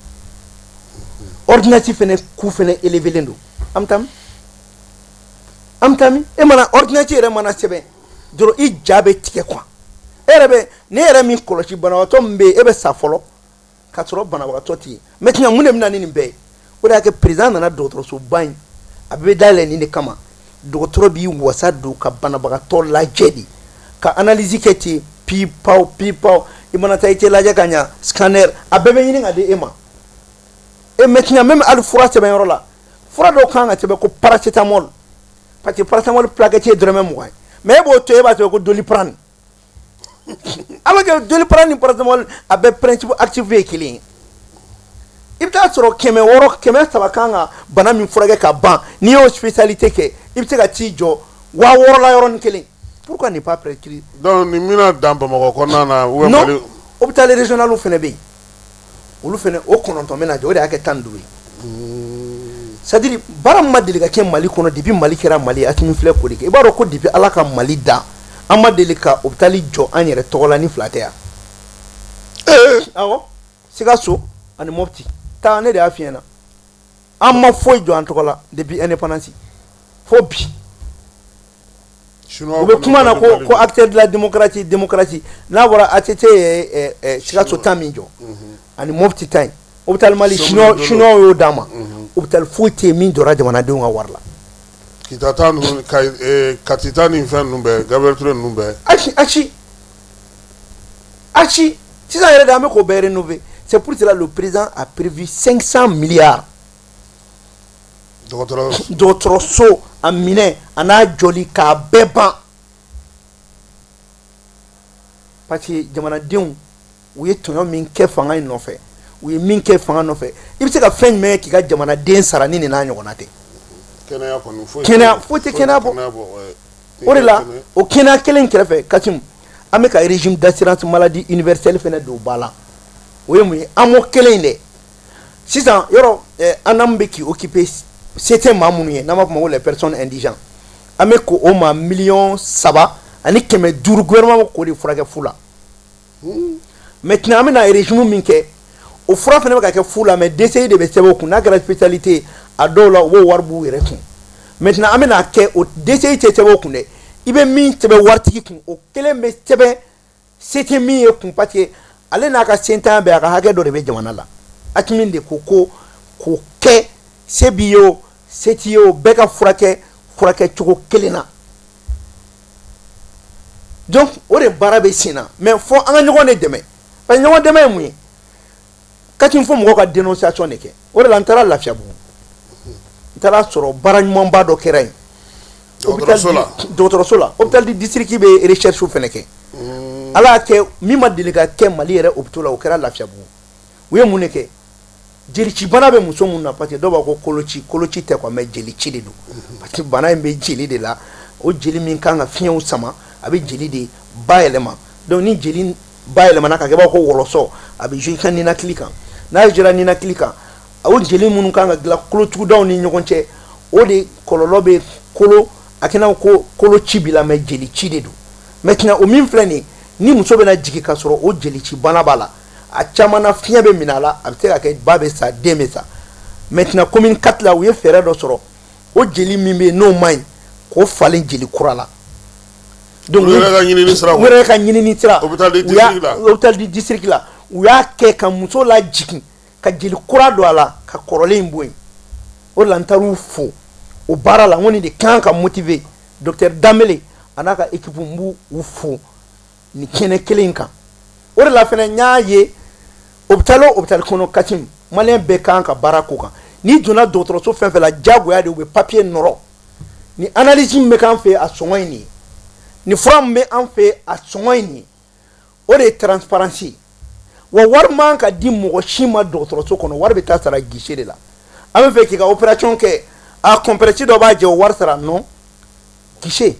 ordonnance fana coût fana élevé len don am tam e mana ordonnance yɛrɛ mana sɛbɛn dɔrɔn i ja bɛ tigɛ quoi e yɛrɛ bɛ ne yɛrɛ min kɔlɔsi banabagatɔ min bɛ yen e bɛ sa fɔlɔ ka sɔrɔ banabagatɔ tɛ yen maintenant mun de bɛna ni nin bɛɛ ye o de y'a kɛ président nana dɔgɔtɔrɔsoba in a bɛ dayɛlɛ nin de kama dɔgɔtɔrɔ b'i wasa don ka banabagatɔ lajɛ de ka analyse kɛ ten pipaw i mana taa i tɛ lajɛ ka ɲa scanner a bɛɛ bɛ ɲini ka di e ma et maintenant même hali fura sɛbɛnyɔrɔ la fura dɔw kan ka sɛbɛn ko paracétamol parce que paracétamol plaquette ye dɔrɔmɛ 20 ye mais e b'o to e b'a sɛbɛn ko doliprane alors que doliprane ni paracétamol a bɛɛ principe actif ye kelen ye i bɛ taa sɔrɔ 100 100 kan ka bana min furakɛ ka ban n'i y'o spécialité kɛ i bɛ se ka t'i jɔ 6,000 la yɔrɔnin kelen pourquoi ne pas prescrire donc ni mina dan Bamakɔ kɔnɔna na ou non hôpital régional fana bɛ yen olu fana o 9 bɛna jɔ o de y'a kɛ 15 ye c'est à dire baara ma deli ka kɛ Mali kɔnɔ depuis Mali kɛra Mali Asimi filɛ ko de kɛ i b'a dɔn ko depuis Ala ka Mali da an ma deli ka hôpital jɔ an yɛrɛ tɔgɔ la ni fila tɛ yan awɔ Sikaso ani Mopti taa ne de y'a f'i ɲɛna an ma foyi jɔ an tɔgɔ la depuis indépendance fo bi u bɛ kuma na ko acteur de la démocratie n'a bɔra ATT ye Sikaso ta min jɔ ani Mopti ta in hôpital Mali chinois y'o d'a ma hôpital foyi tɛ yen min jɔra jamanadenw ka wari la Kitata ninnu Katita ni fɛn ninnu bɛɛ Gabriel Touré ninnu bɛɛ aci sisan yɛrɛ de an bɛ k'o bɛɛ rénover c'est pour cela le président a prévu 500 milliards dɔgɔtɔrɔso a minɛ a n'a jɔli k'a bɛɛ ban parce que jamanadenw u ye tɔɲɔ min kɛ fanga in nɔfɛ u ye min kɛ fanga nɔfɛ i bɛ se ka fɛn jumɛn k'i ka jamanaden sara ni nin n'a ɲɔgɔnna tɛ kɛnɛya foyi tɛ kɛnɛya bɔ o de la o kɛnɛya kelen kɛrɛfɛ Kassim an bɛ ka régime d'assurance maladie universelle fana don ba la o ye mun ye an m'o kelen in dɛ sisan yɔrɔ an n'an bɛ k'i occuper se tɛ maa minnu ye n'an b'a fɔ o ma ko les personnes indigentes an bɛ ko o ma 3,500,000 gouvernement k'o de furakɛ fu la maintenant an bɛna régime min kɛ o fura fana bɛ ka kɛ fu la mais DCI de bɛ sɛbɛn o kun n'a kɛra spécialité a dɔw la u b'o wari b'u yɛrɛ kun maintenant an bɛna kɛ o DCI tɛ sɛbɛn o kun dɛ i bɛ min sɛbɛn waritigi kun o kelen bɛ sɛbɛn se tɛ min ye kun parce que ale n'a ka sentan bɛɛ a ka hakɛ dɔ de bɛ jamana la Asimi de ko k'o kɛ se b'i ye o se t'i ye o bɛɛ ka furakɛ cogo kelen na donc o de baara bɛ sen na mais fɔ an ka ɲɔgɔn de dɛmɛ parce que ɲɔgɔn dɛmɛ ye mun ye Kassim fɔ mɔgɔw ka dénonciation de kɛ o de la n taara Lafiyabugu n taara sɔrɔ baara ɲumanba dɔ kɛra yen dɔgɔtɔrɔso la hôpital du district bɛ recherche fana kɛ ala y'a kɛ min ma deli ka kɛ Mali yɛrɛ hôpital la o kɛra Lafiyabugu u ye mun de kɛ jelici bana bɛ muso mun na parce que dɔw b'a ko koloci tɛ quoi mais jelici de don parce que bana in bɛ jeli de la o jeli min kan ka fiɲɛw sama a bɛ jeli de bayɛlɛma donc ni jeli bayɛlɛmana ka kɛ b'a ko wɔlɔsɔ a bɛ jouer i ka ninakili kan n'a jouera ninakili kan o jeli minnu kan ka dilan kolotugudaw ni ɲɔgɔn cɛ o de kɔlɔlɔ bɛ kolo a kɛnɛ ko koloci b'i la mais jelici de don maintenant o min filɛ nin ye ni muso bɛna jigin ka sɔrɔ o jelici bana b'a la a caman na fiɲɛ bɛ minɛ a la a bɛ se ka kɛ ba bɛ sa den bɛ sa maintenant commune 4 la u ye fɛɛrɛ dɔ sɔrɔ o jeli min bɛ yen n'o man ɲi k'o falen jeli kura la donc u yɛrɛ ka ɲinini sira hôpital du district la u y'a kɛ ka muso lajigin ka jeli kura don a la ka kɔrɔlen in bɔ yen o de la n taar'u fo o baara la n ko nin de kan ka motiver docteur Danbele a n'a ka équipe n b'u fo nin kɛnɛ kelen in kan o de la fana n y'a ye hôpital o hôpital kɔnɔ Kassim maliyɛn bɛɛ kan ka baara k'o kan n'i donna dɔgɔtɔrɔso fɛn fɛn la diyagoya de u bɛ papier nɔrɔ ni analyse min bɛ k'an fɛ a sɔngɔ ye nin ye ni fura min bɛ an fɛ a sɔngɔ ye nin ye o de ye transparence wa wari man ka di mɔgɔ si ma dɔgɔtɔrɔso kɔnɔ wari bɛ taa sara guichet de la an bɛ fɛ k'i ka opération kɛ a complexe dɔ b'a jɛ o wari sara non guichet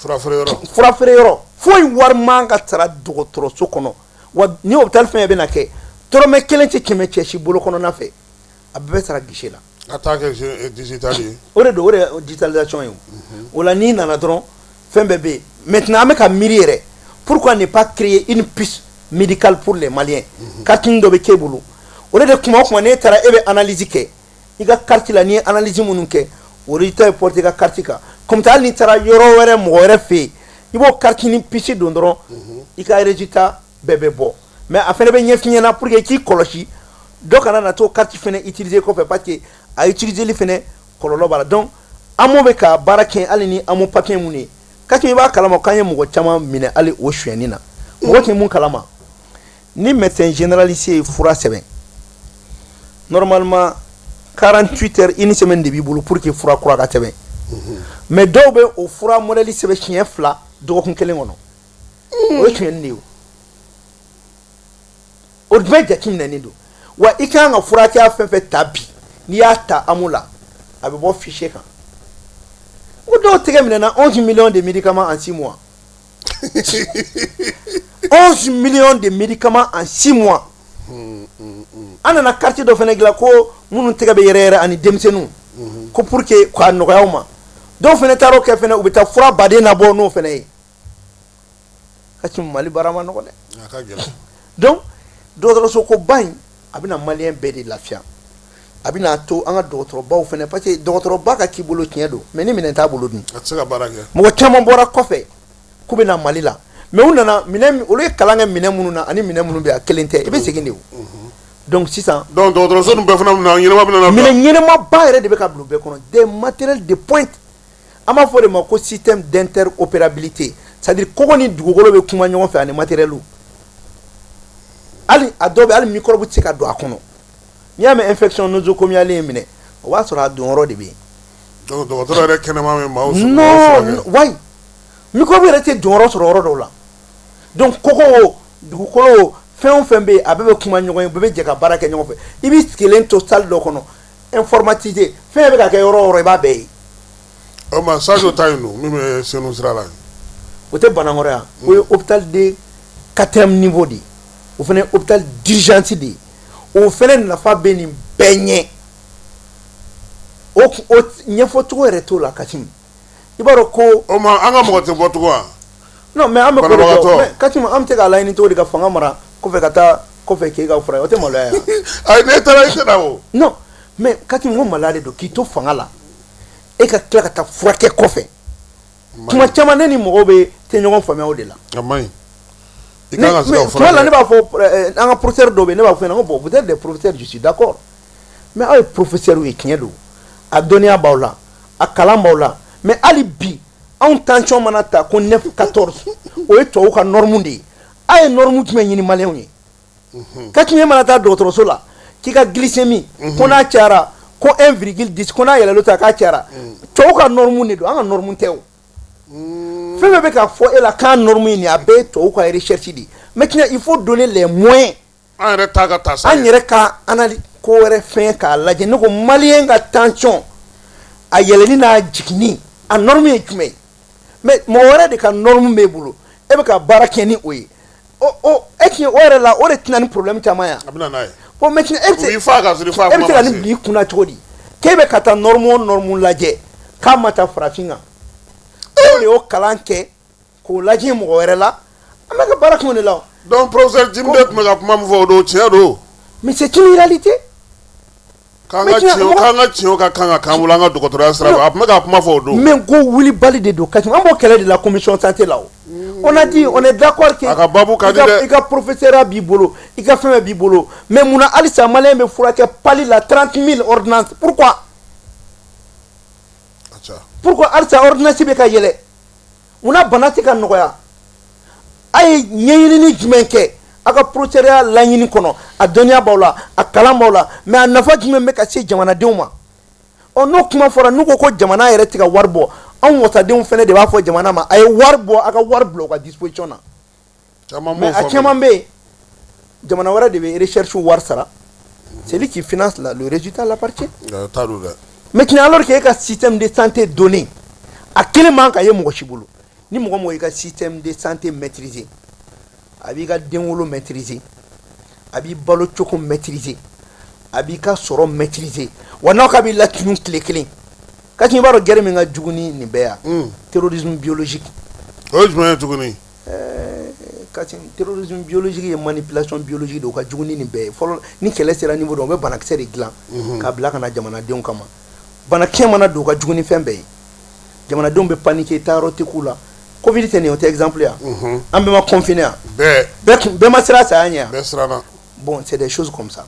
fura feere yɔrɔ foyi wari man ka sara dɔgɔtɔrɔso kɔnɔ wa ni hôpital fɛn bɛ na kɛ dɔrɔmɛ 1 tɛ kɛmɛ cɛ si bolo kɔnɔna fɛ a bɛɛ bɛ sara guichet la a t'a kɛ digital ye o de don o de ye digitalisation ye o la n'i nana dɔrɔn fɛn bɛɛ bɛ yen maintenant an bɛ ka miiri yɛrɛ pourquoi ne pas créer une piste médicale pour les Maliens carte dɔ bɛ k'e bolo o de kuma o kuma n'e taara e bɛ analyse kɛ i ka carte la n'i ye analyse minnu kɛ o résultat bɛ porter i ka carte kan comme ça hali n'i taara yɔrɔ wɛrɛ mɔgɔ wɛrɛ fɛ yen i b'o carte ni piste don dɔrɔn i ka résultat bɛɛ bɛ bɔ mais a fɛnɛ bɛ ɲɛf'i ɲɛna pour que i k'i kɔlɔsi dɔ kana na t'o carte fɛnɛ utiliser kɔfɛ parce que a utiliseli fɛnɛ kɔlɔlɔ b'a la donc an m'o bɛ ka baara kɛ hali ni an m'o papier mun ye kati i b'a kalama k'an ye mɔgɔ caman minɛ hali o suyɛnni na mɔgɔ tɛ mun kalama ni médecin généraliste ye fura sɛbɛn normalement 48 heures une semaine de b'i bolo pour que fura kura ka sɛbɛn mais dɔw bɛ o fura modèle sɛbɛn siɲɛ 2 dɔgɔkun 1 kɔnɔ o ye suyɛnni de ye o bɛɛ jateminɛnen don wa i kan ka furakɛya fɛn fɛn ta bi n'i y'a ta amu la a bɛ bɔ fichier kan o dɔw tɛgɛ minɛna 11 millions de médicaments en 6 mois 11 millions de médicaments en 6 mois an nana carte dɔ fɛnɛ dilan ko minnu tɛgɛ bɛ yɛrɛ ani denmisɛnninw ko pour que k'a nɔgɔya u ma dɔw fɛnɛ taara o kɛ fɛnɛ u bɛ taa fura baden nabɔ n'o fɛnɛ ye ka ci Mali baara ma nɔgɔ dɛ donc dɔgɔtɔrɔso ko ba in a bɛna maliyɛn bɛɛ de lafiya a bɛna to an ka dɔgɔtɔrɔbaw fɛnɛ parce que dɔgɔtɔrɔba ka k'i bolo tiɲɛ don mais ni minɛn t'a bolo dun a tɛ se ka baara kɛ mɔgɔ caman bɔra kɔfɛ k'u bɛna Mali la mais u nana minɛn olu ye kalan kɛ minɛn minnu na ani minɛn minnu bɛ a kelen tɛ i bɛ segin de o donc sisan donc dɔgɔtɔrɔso ninnu bɛɛ fana bɛna ɲɛnɛma bɛna na minɛn ɲɛnɛmaba yɛrɛ de bɛ ka bila u bɛɛ kɔnɔ des matériels de pointe an b'a fɔ de ma ko système d'interopérabilité c'est à dire kɔgɔ ni dugukolo bɛ kuma ɲɔgɔn fɛ ani matériel hali a dɔw bɛ hali microbe tɛ se ka don a kɔnɔ n'i y'a mɛn infection nosocomiale ye minɛ o b'a sɔrɔ a donyɔrɔ de bɛ yen donc dɔgɔtɔrɔ yɛrɛ kɛnɛma bɛ maaw non wayi microbe yɛrɛ tɛ donyɔrɔ sɔrɔ yɔrɔ dɔw la donc kɔgɔ o dugukolo o fɛn o fɛn bɛ yen a bɛɛ bɛ kuma ɲɔgɔn ye bɛɛ bɛ jɛ ka baara kɛ ɲɔgɔn fɛ i b'i sigilen to salle dɔ kɔnɔ informatisé fɛn bɛ ka kɛ yɔrɔ o yɔrɔ i b'a bɛɛ ye o ma Sadio ta yen nɔ min bɛ Senu sira la o tɛ bana wɛrɛ yan o ye hôpital de 4e niveau de ye o fana ye hôpital d'urgence de ye o fana nafa bɛ nin bɛɛ ɲɛ o ɲɛfɔcogo yɛrɛ t'o la Kasimu i b'a dɔn ko o ma an ka mɔgɔ tɛ bɔ cogo wa non mais an bɛ ko de kɛ mais Kasimu an bɛ se k'a laɲini cogo di ka fanga mara kɔfɛ ka taa kɔfɛ k'e ka fura ye o tɛ maloya yan ayi ne taara i tɛ na o non mais Kasimu ko maloya de don k'i to fanga la e ka tila ka taa furakɛ kɔfɛ tuma caman ne ni mɔgɔw bɛ tɛ ɲɔgɔn faamuya o de la a man ɲi i kan ka se ka tuma la ne b'a fɔ an ka professeur dɔw bɛ yen ne b'a fɔ ɲɛna ko bon vous êtes des professeurs je suis d'accord mais aw ye professeur ye tiɲɛ don a dɔnniya b'aw la a kalan b'aw la mais hali bi anw tension mana ta ko 9-14 o ye tubabu ka norme de ye a ye norme jumɛn ɲini maliyɛnw ye ka tiɲɛ mana taa dɔgɔtɔrɔso la k'i ka glycémie ko n'a cayara ko 1,10 ko n'a yɛlɛlo ta k'a cayara tubabu ka norme de don an ka norme tɛ o fɛn bɛɛ bɛ ka fɔ e la k'an norme ɲini a bɛɛ ye tubabu ka recherche de mais tiɲɛ il faut donner les moyens an yɛrɛ ta ka taa sa an yɛrɛ ka analyse ko wɛrɛ fɛn k'a lajɛ ne ko maliyɛn ka tension a yɛlɛni n'a jiginni a norme ye jumɛn ye mais mɔgɔ wɛrɛ de ka norme b'e bolo e bɛ ka baara kɛ ni o ye e tiɲɛ o yɛrɛ la o de tɛna ni problème caman ye a bɛ na n'a ye bon mais tiɲɛ e bɛ se ka ka nin bila i kunna cogo di k'e bɛ ka taa norme o norme lajɛ k'a ma taa farafin kan e de y'o kalan kɛ k'o lajɛ mɔgɔ wɛrɛ la an bɛ ka baara kun de la donc professeur Jim de tun bɛ ka kuma min fɔ o don tiɲɛ don mais c'est une réalité k'an ka tiɲɛw ka kan ka k'an bolo an ka dɔgɔtɔrɔya sira fɛ a tun bɛ ka kuma fɔ o don mais ko wulibali de don Kasimu an b'o kɛlɛ de la commission santé la o on a dit on est d'accord que a ka babu ka di dɛ i ka professeur b'i bolo i ka fɛn bɛɛ b'i bolo mais munna halisa maliyɛn bɛ furakɛ pali la 30 000 ordonnances pourquoi halisa ordonnance bɛ ka yɛlɛ munna bana tɛ ka nɔgɔya a ye ɲɛɲinini jumɛn kɛ a ka procédure laɲini kɔnɔ a dɔnniya b'aw la a kalan b'aw la mais a nafa jumɛn bɛ ka se jamanadenw ma ɔ n'o kuma fɔra n'u ko ko jamana yɛrɛ tɛ ka wari bɔ anw wasadenw fɛnɛ de b'a fɔ jamana ma a ye wari bɔ a ka wari bila u ka disposition na mais a caman bɛ yen jamana wara de be recherche war sara c'est lui qui finance le résultat l'appartient maintenant alors qu'il y a un système de santé donné à quel manque a mo shibulu ni mo mo ka système de santé maîtrisé abi ka denwolo maîtrisé abi balo choko maîtrisé abi ka soro maîtrisé wana ka bi la tunu clé ka tin baro gere mi nga juguni ni beya terrorisme biologique ojma juguni kati terrorisme biologique et manipulation biologique do ka juguni ni be folo ni kele sera niveau do be banakse de glan ka bla kana jamana de on kama banakse mana do ka juguni fembe jamana de on be paniquer taro te kula covid tene o te exemple ya ambe ma confiné be ma sera sa anya be sera bon c'est des choses comme ça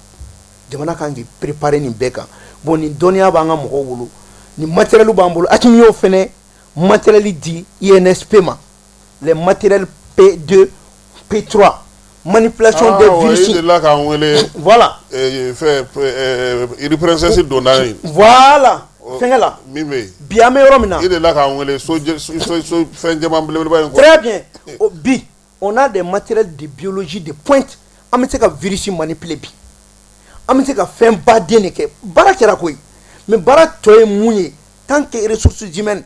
jamana kan gi préparer ni beka bon ni donia ba nga mo wulu ni matériel bambolo atimi yo fene matériel di INSP ma les matériels P2 P3 manipulation des virus voilà il princesse donai voilà fengela biame romina il est là quand on très bien bi on a des matériels de biologie de pointe amete ka virus manipuler bi amete ka fen ba deneke barakera koy mais barak toy munye tant que ressources humaines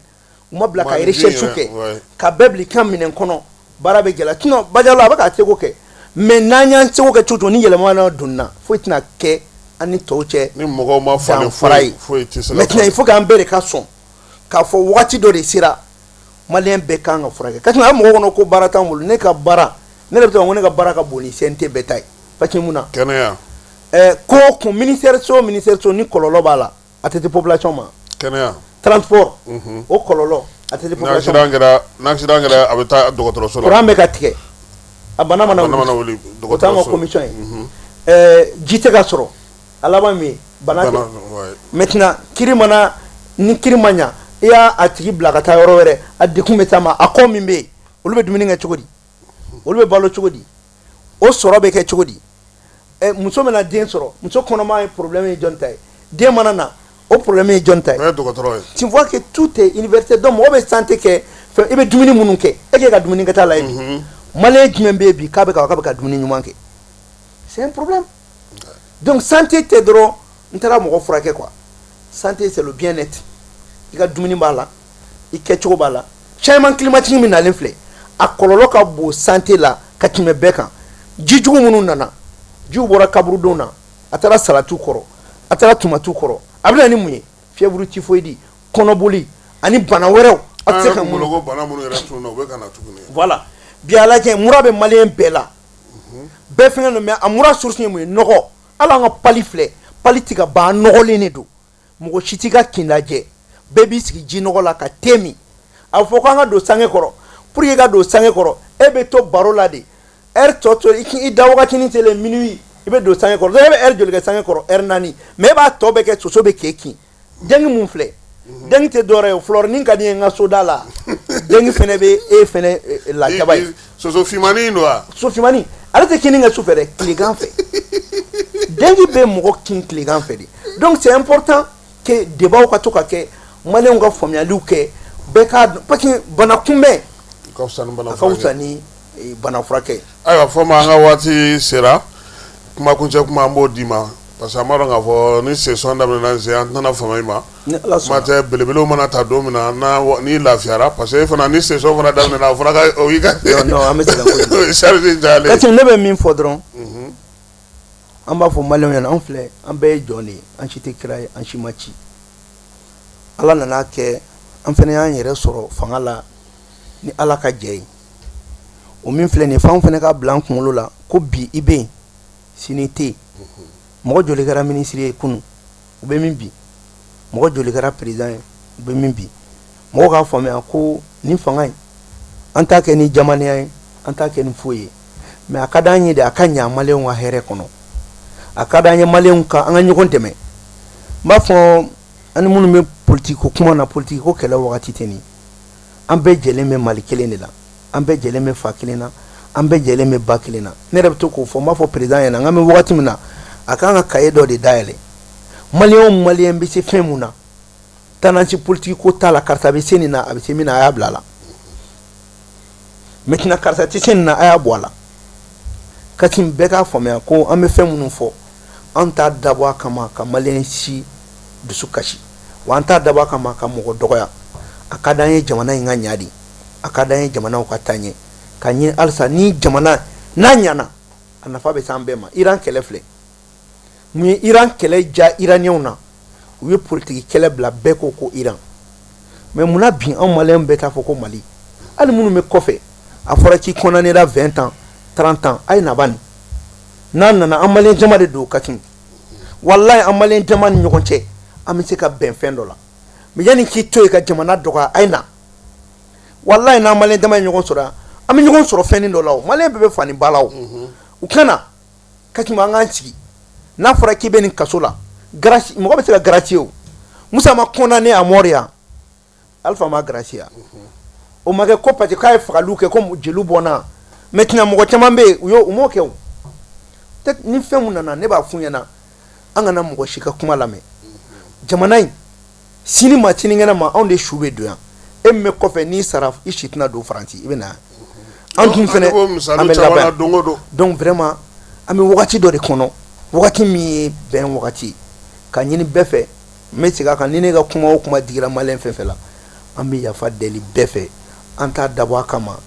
mobla ka recherche ke ka bebli kam minen kono barabe gela tino bajalo abaka tego ke mais nanya tego ke tuto ni yele mana dunna foitina ke ani toche ni mogo ma fa foiti maintenant il faut qu'en bere ka son ka fo wati do de sira malien be kan ga furake katina mogo kono ko barata mul ne ka bara ne le to ne ka bara ka boni sente betay pati muna kenaya ko ministère so ni kololo bala atete population ma kenaya transport o kololo atete population n'accident ngara abeta dokotoro so kurambe katike abana mana wuli dokotoro so commission jite ga soro alaba mi banate maintenant kirimana ni kirimanya ya atigi blakata yoro were adikume tama akomi mbe ulube dumini nga chogodi ulube balo chogodi o soro be ke chogodi muso mena den soro muso kono ma problème jontai den manana au problème est John Tay. Tu vois que tout est université donc on veut sentir que il be dumuni mununke et que ka dumuni kata la ibi malé jumbe bi ka be ka dumuni nyumanke c'est un problème donc santé te dro ntara mo ko frake quoi santé c'est le bien-être il ka dumuni bala il ketcho bala changement climatique mi na l'inflé akololo ka bo santé la ka time beka jijugu munun nana ju bora kabru dona atara salatu koro atara tumatu koro abla ni munye fièvre typhoïde konoboli ani bana werew atseka mulogo bana munu era tuno be kana tukuni voilà biala ke murabe malien bela be fenga no me amura source ni mu nogo ala nga palifle politika ba nogole ne do mugo chitika kindaje bebi siki jinogo la ka temi afoko nga do sange koro pour yega do sange koro ebe to barola de toto iki dawoga kini tele minuit ibe do sange koro ebe jolga sange koro nani me ba to be ke soso be keki dengi mun fle dengi te dore flor nin kadi nga sodala dengi fene be e fene la tabay soso fimani noa so fimani arate kini nga soufere kligan fe dengi be mo kin kligan fe donc c'est important que débat ko to ka ke male nga fomya luke be ka paki bana kumbe ko san bana kausani bana frake ayo foma nga wati sera kuma kunche kuma mbo dima parce que amaro nga fo ni saison da na ze antana fama ima mate belebele mana ta domina na ni lafiara parce que fana ni saison fana da na fana ka o yiga non amese la charge jale kati lebe min fodron amba fo malon yana on fle ambe joni an chite kray an chimachi ala nana ke an fene yan yere soro fangala ni ala ka jey o min fle ni fan fene ka blanc kulo la ko bi ibe sinité mo joli gara ministre kunu o be min bi mo joli gara président o be min bi mo ka fo me ko ni fangai anta ke ni jamani ay anta ke ni foye mais akadanyi de akanya malen wa here kono akadanye malen ka anga nyukon teme ma fo an munu me politique ko kuma na politique ko kala wakati teni ambe jele me malikele ne la ambe jele me fakilena ambe jele me bakilena ne rabto ko fo ma fo président yana ngame wakati mina akanga kayedo de daile malien bi se femuna tananci politique ko tala karta be senina abi semina ayablala maintenant karta ti senina ayabwala Katim bɛɛ k'a faamuya ko an bɛ fɛn minnu fɔ an t'a dabɔ a kama ka maliyɛn si dusu kasi wa an t'a dabɔ a kama ka mɔgɔ dɔgɔya a ka d'an ye jamana in ka ɲa de a ka d'an ye jamanaw ka taa ɲɛ ka ɲini halisa ni jamana n'a ɲana a nafa bɛ s'an bɛɛ ma Iran kɛlɛ filɛ mun ye Iran kɛlɛ ja Iraniyɛnw na u ye politiki kɛlɛ bila bɛɛ ko Iran mais munna bi anw maliyɛnw bɛɛ t'a fɔ ko Mali hali minnu bɛ kɔfɛ a fɔra k'i condamnera 20 ans 30 ans a ye na ban n'a nana an maliyɛn jama de don Katim wallahi an maliyɛn jama ni ɲɔgɔn cɛ an bɛ se ka bɛn fɛn dɔ la mais yanni k'i to yen ka jamana dɔgɔya a ye na wallahi n'an maliyɛn jama ye ɲɔgɔn sɔrɔ an bɛ ɲɔgɔn sɔrɔ fɛnnin dɔ la o maliyɛn bɛɛ bɛ fani ba la o u kana Katim an k'an sigi n'a fɔra k'i bɛ nin kaso la grâce mɔgɔ bɛ se ka gracier o Musa ma condamné à mort yan Alpha ma gracier o ma kɛ ko parce que k'a ye fagaliw kɛ ko jeliw bɔnna maintenant mɔgɔ caman bɛ yen u m'o kɛ o peut-être ni fɛn mun nana ne b'a f'u ɲɛna an kana mɔgɔ si ka kuma lamɛn jamana in sini ma sinikɛnɛ ma anw de su bɛ don yan e min bɛ kɔfɛ n'i sara i si tɛna don Faransi i bɛ na an dun fɛnɛ an bɛ labɛn donc vraiment an bɛ wagati dɔ de kɔnɔ wagati min ye bɛn wagati ka ɲini bɛɛ fɛ n bɛ segin a kan ni ne ka kuma o kuma digira maliyɛn fɛn fɛn la an bɛ yafa deli bɛɛ fɛ an t'a dabɔ a kama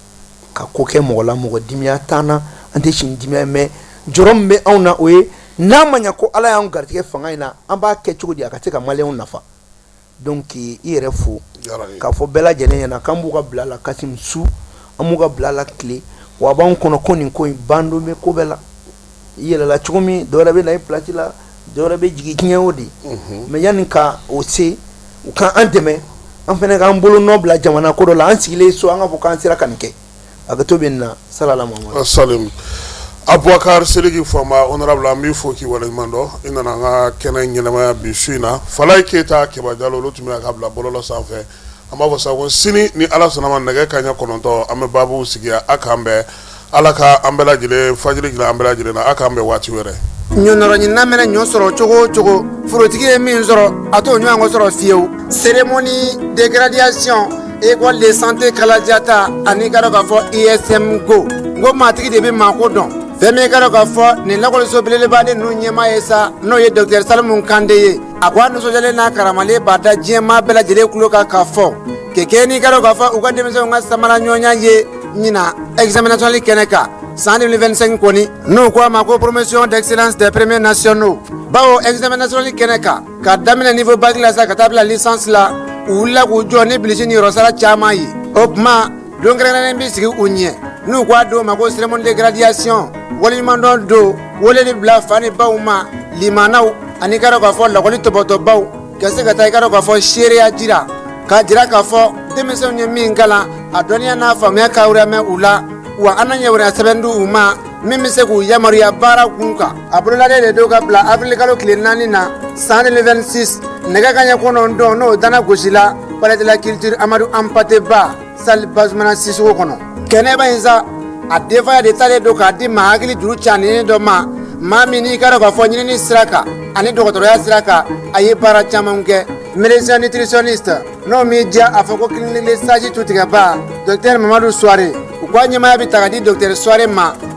ka ko kɛ mɔgɔ la mɔgɔ dimiya t'an na an tɛ sini dimiya mais jɔrɔ min bɛ anw na o ye n'a ma ɲɛ ko Ala y'an garijɛgɛ fanga in na an b'a kɛ cogo di a ka se ka maliyɛnw nafa donc i yɛrɛ fo k'a fɔ bɛɛ lajɛlen ɲɛna k'an b'u ka bila la Kasim su an b'u ka bila la tile wa a b'anw kɔnɔ ko nin ko in ban don bɛ ko bɛɛ la i yɛlɛla cogo min dɔ wɛrɛ bɛ na i place la dɔ wɛrɛ bɛ jigin diɲɛ o de mais yanni ka o se u ka an dɛmɛ an fɛnɛ k'an bolo nɔ bila jamana ko dɔ la an sigilen so an ka fɔ k'an sera ka nin kɛ a ka to bɛ nin na salala Muhamadu salim Aboubacar Sidiki Fama honorable an b'i fo k'i waleɲuman dɔn i nana an ka kɛnɛ ɲɛnamaya bi su in na Falaye Keyita Keba Jalo olu tun bɛ k'a bila bɔlɔlɔ sanfɛ an b'a fɔ sa ko sini ni Ala sɔnna ma nɛgɛ kanɲɛ 9 an bɛ baabu sigi a k'an bɛn Ala ka an bɛɛ lajɛlen fajiri dilan an bɛɛ lajɛlen na a k'an bɛn waati wɛrɛ ɲɔnɔrɔ ɲinina mana ɲɔ sɔrɔ cogo o cogo forotigi ye min sɔrɔ a t'o ɲɔgɔn sɔrɔ fiyewu cérémonie de graduation école de santé Kalajata ani ka dɔn k'a fɔ ISM go n ko maatigi de bɛ maako dɔn fɛn min ka dɔn k'a fɔ nin lakɔliso belebeleba de ninnu ɲɛmaa ye sa n'o ye docteur Salimu Kande ye a ko a nisɔndiyalen n'a karamalen b'a da diɲɛmaa bɛɛ lajɛlen tulo kan k'a fɔ kɛkɛ n'i ka dɔn k'a fɔ u ka denmisɛnw ka samara ɲɔgɔnya ye ɲina examen national kɛnɛ kan san 2025 kɔni n'u ko a ma ko promotion d'excellence des premiers nationaux bawo examen national kɛnɛ kan ka daminɛ niveau bac la sa ka taa bila licence la u wulila k'u jɔ ni bilisi ni yɔrɔsara caman ye o tuma don kɛrɛnkɛrɛnnen bɛ sigi u ɲɛ n'u ko a don ma ko cérémonie de graduation waleɲumandɔn don weleli bila fa ni baw ma limanaw ani ka dɔn k'a fɔ lakɔli tɔbɔtɔbaw ka se ka taa i ka dɔn k'a fɔ seereya jira k'a jira k'a fɔ denmisɛnw ye min kalan a dɔnniya n'a faamuya ka wɛrɛ u la wa an na ɲɛwɛrɛ sɛbɛn di u ma min bɛ se k'u yamaruya baara kun kan a bololaden de don ka bila avril kalo tile 4 na san 2026 nɛgɛ kanɲɛ 9 n'o dana gosila palais de la culture Amadou Hampâté Bâ salle Bazumana Sissoco kɔnɔ kɛnɛba in sa a denfaya de talen don k'a di maa hakili juru caninen dɔ ma maa min n'i ka dɔn k'a fɔ ɲinini sira kan ani dɔgɔtɔrɔya sira kan a ye baara caman kɛ médecin nutritionniste n'o m'i diya a fɔ ko clinique de sage tutigɛba docteur Mamadu Suware u ka ɲɛmaya bɛ ta ka di docteur Suware ma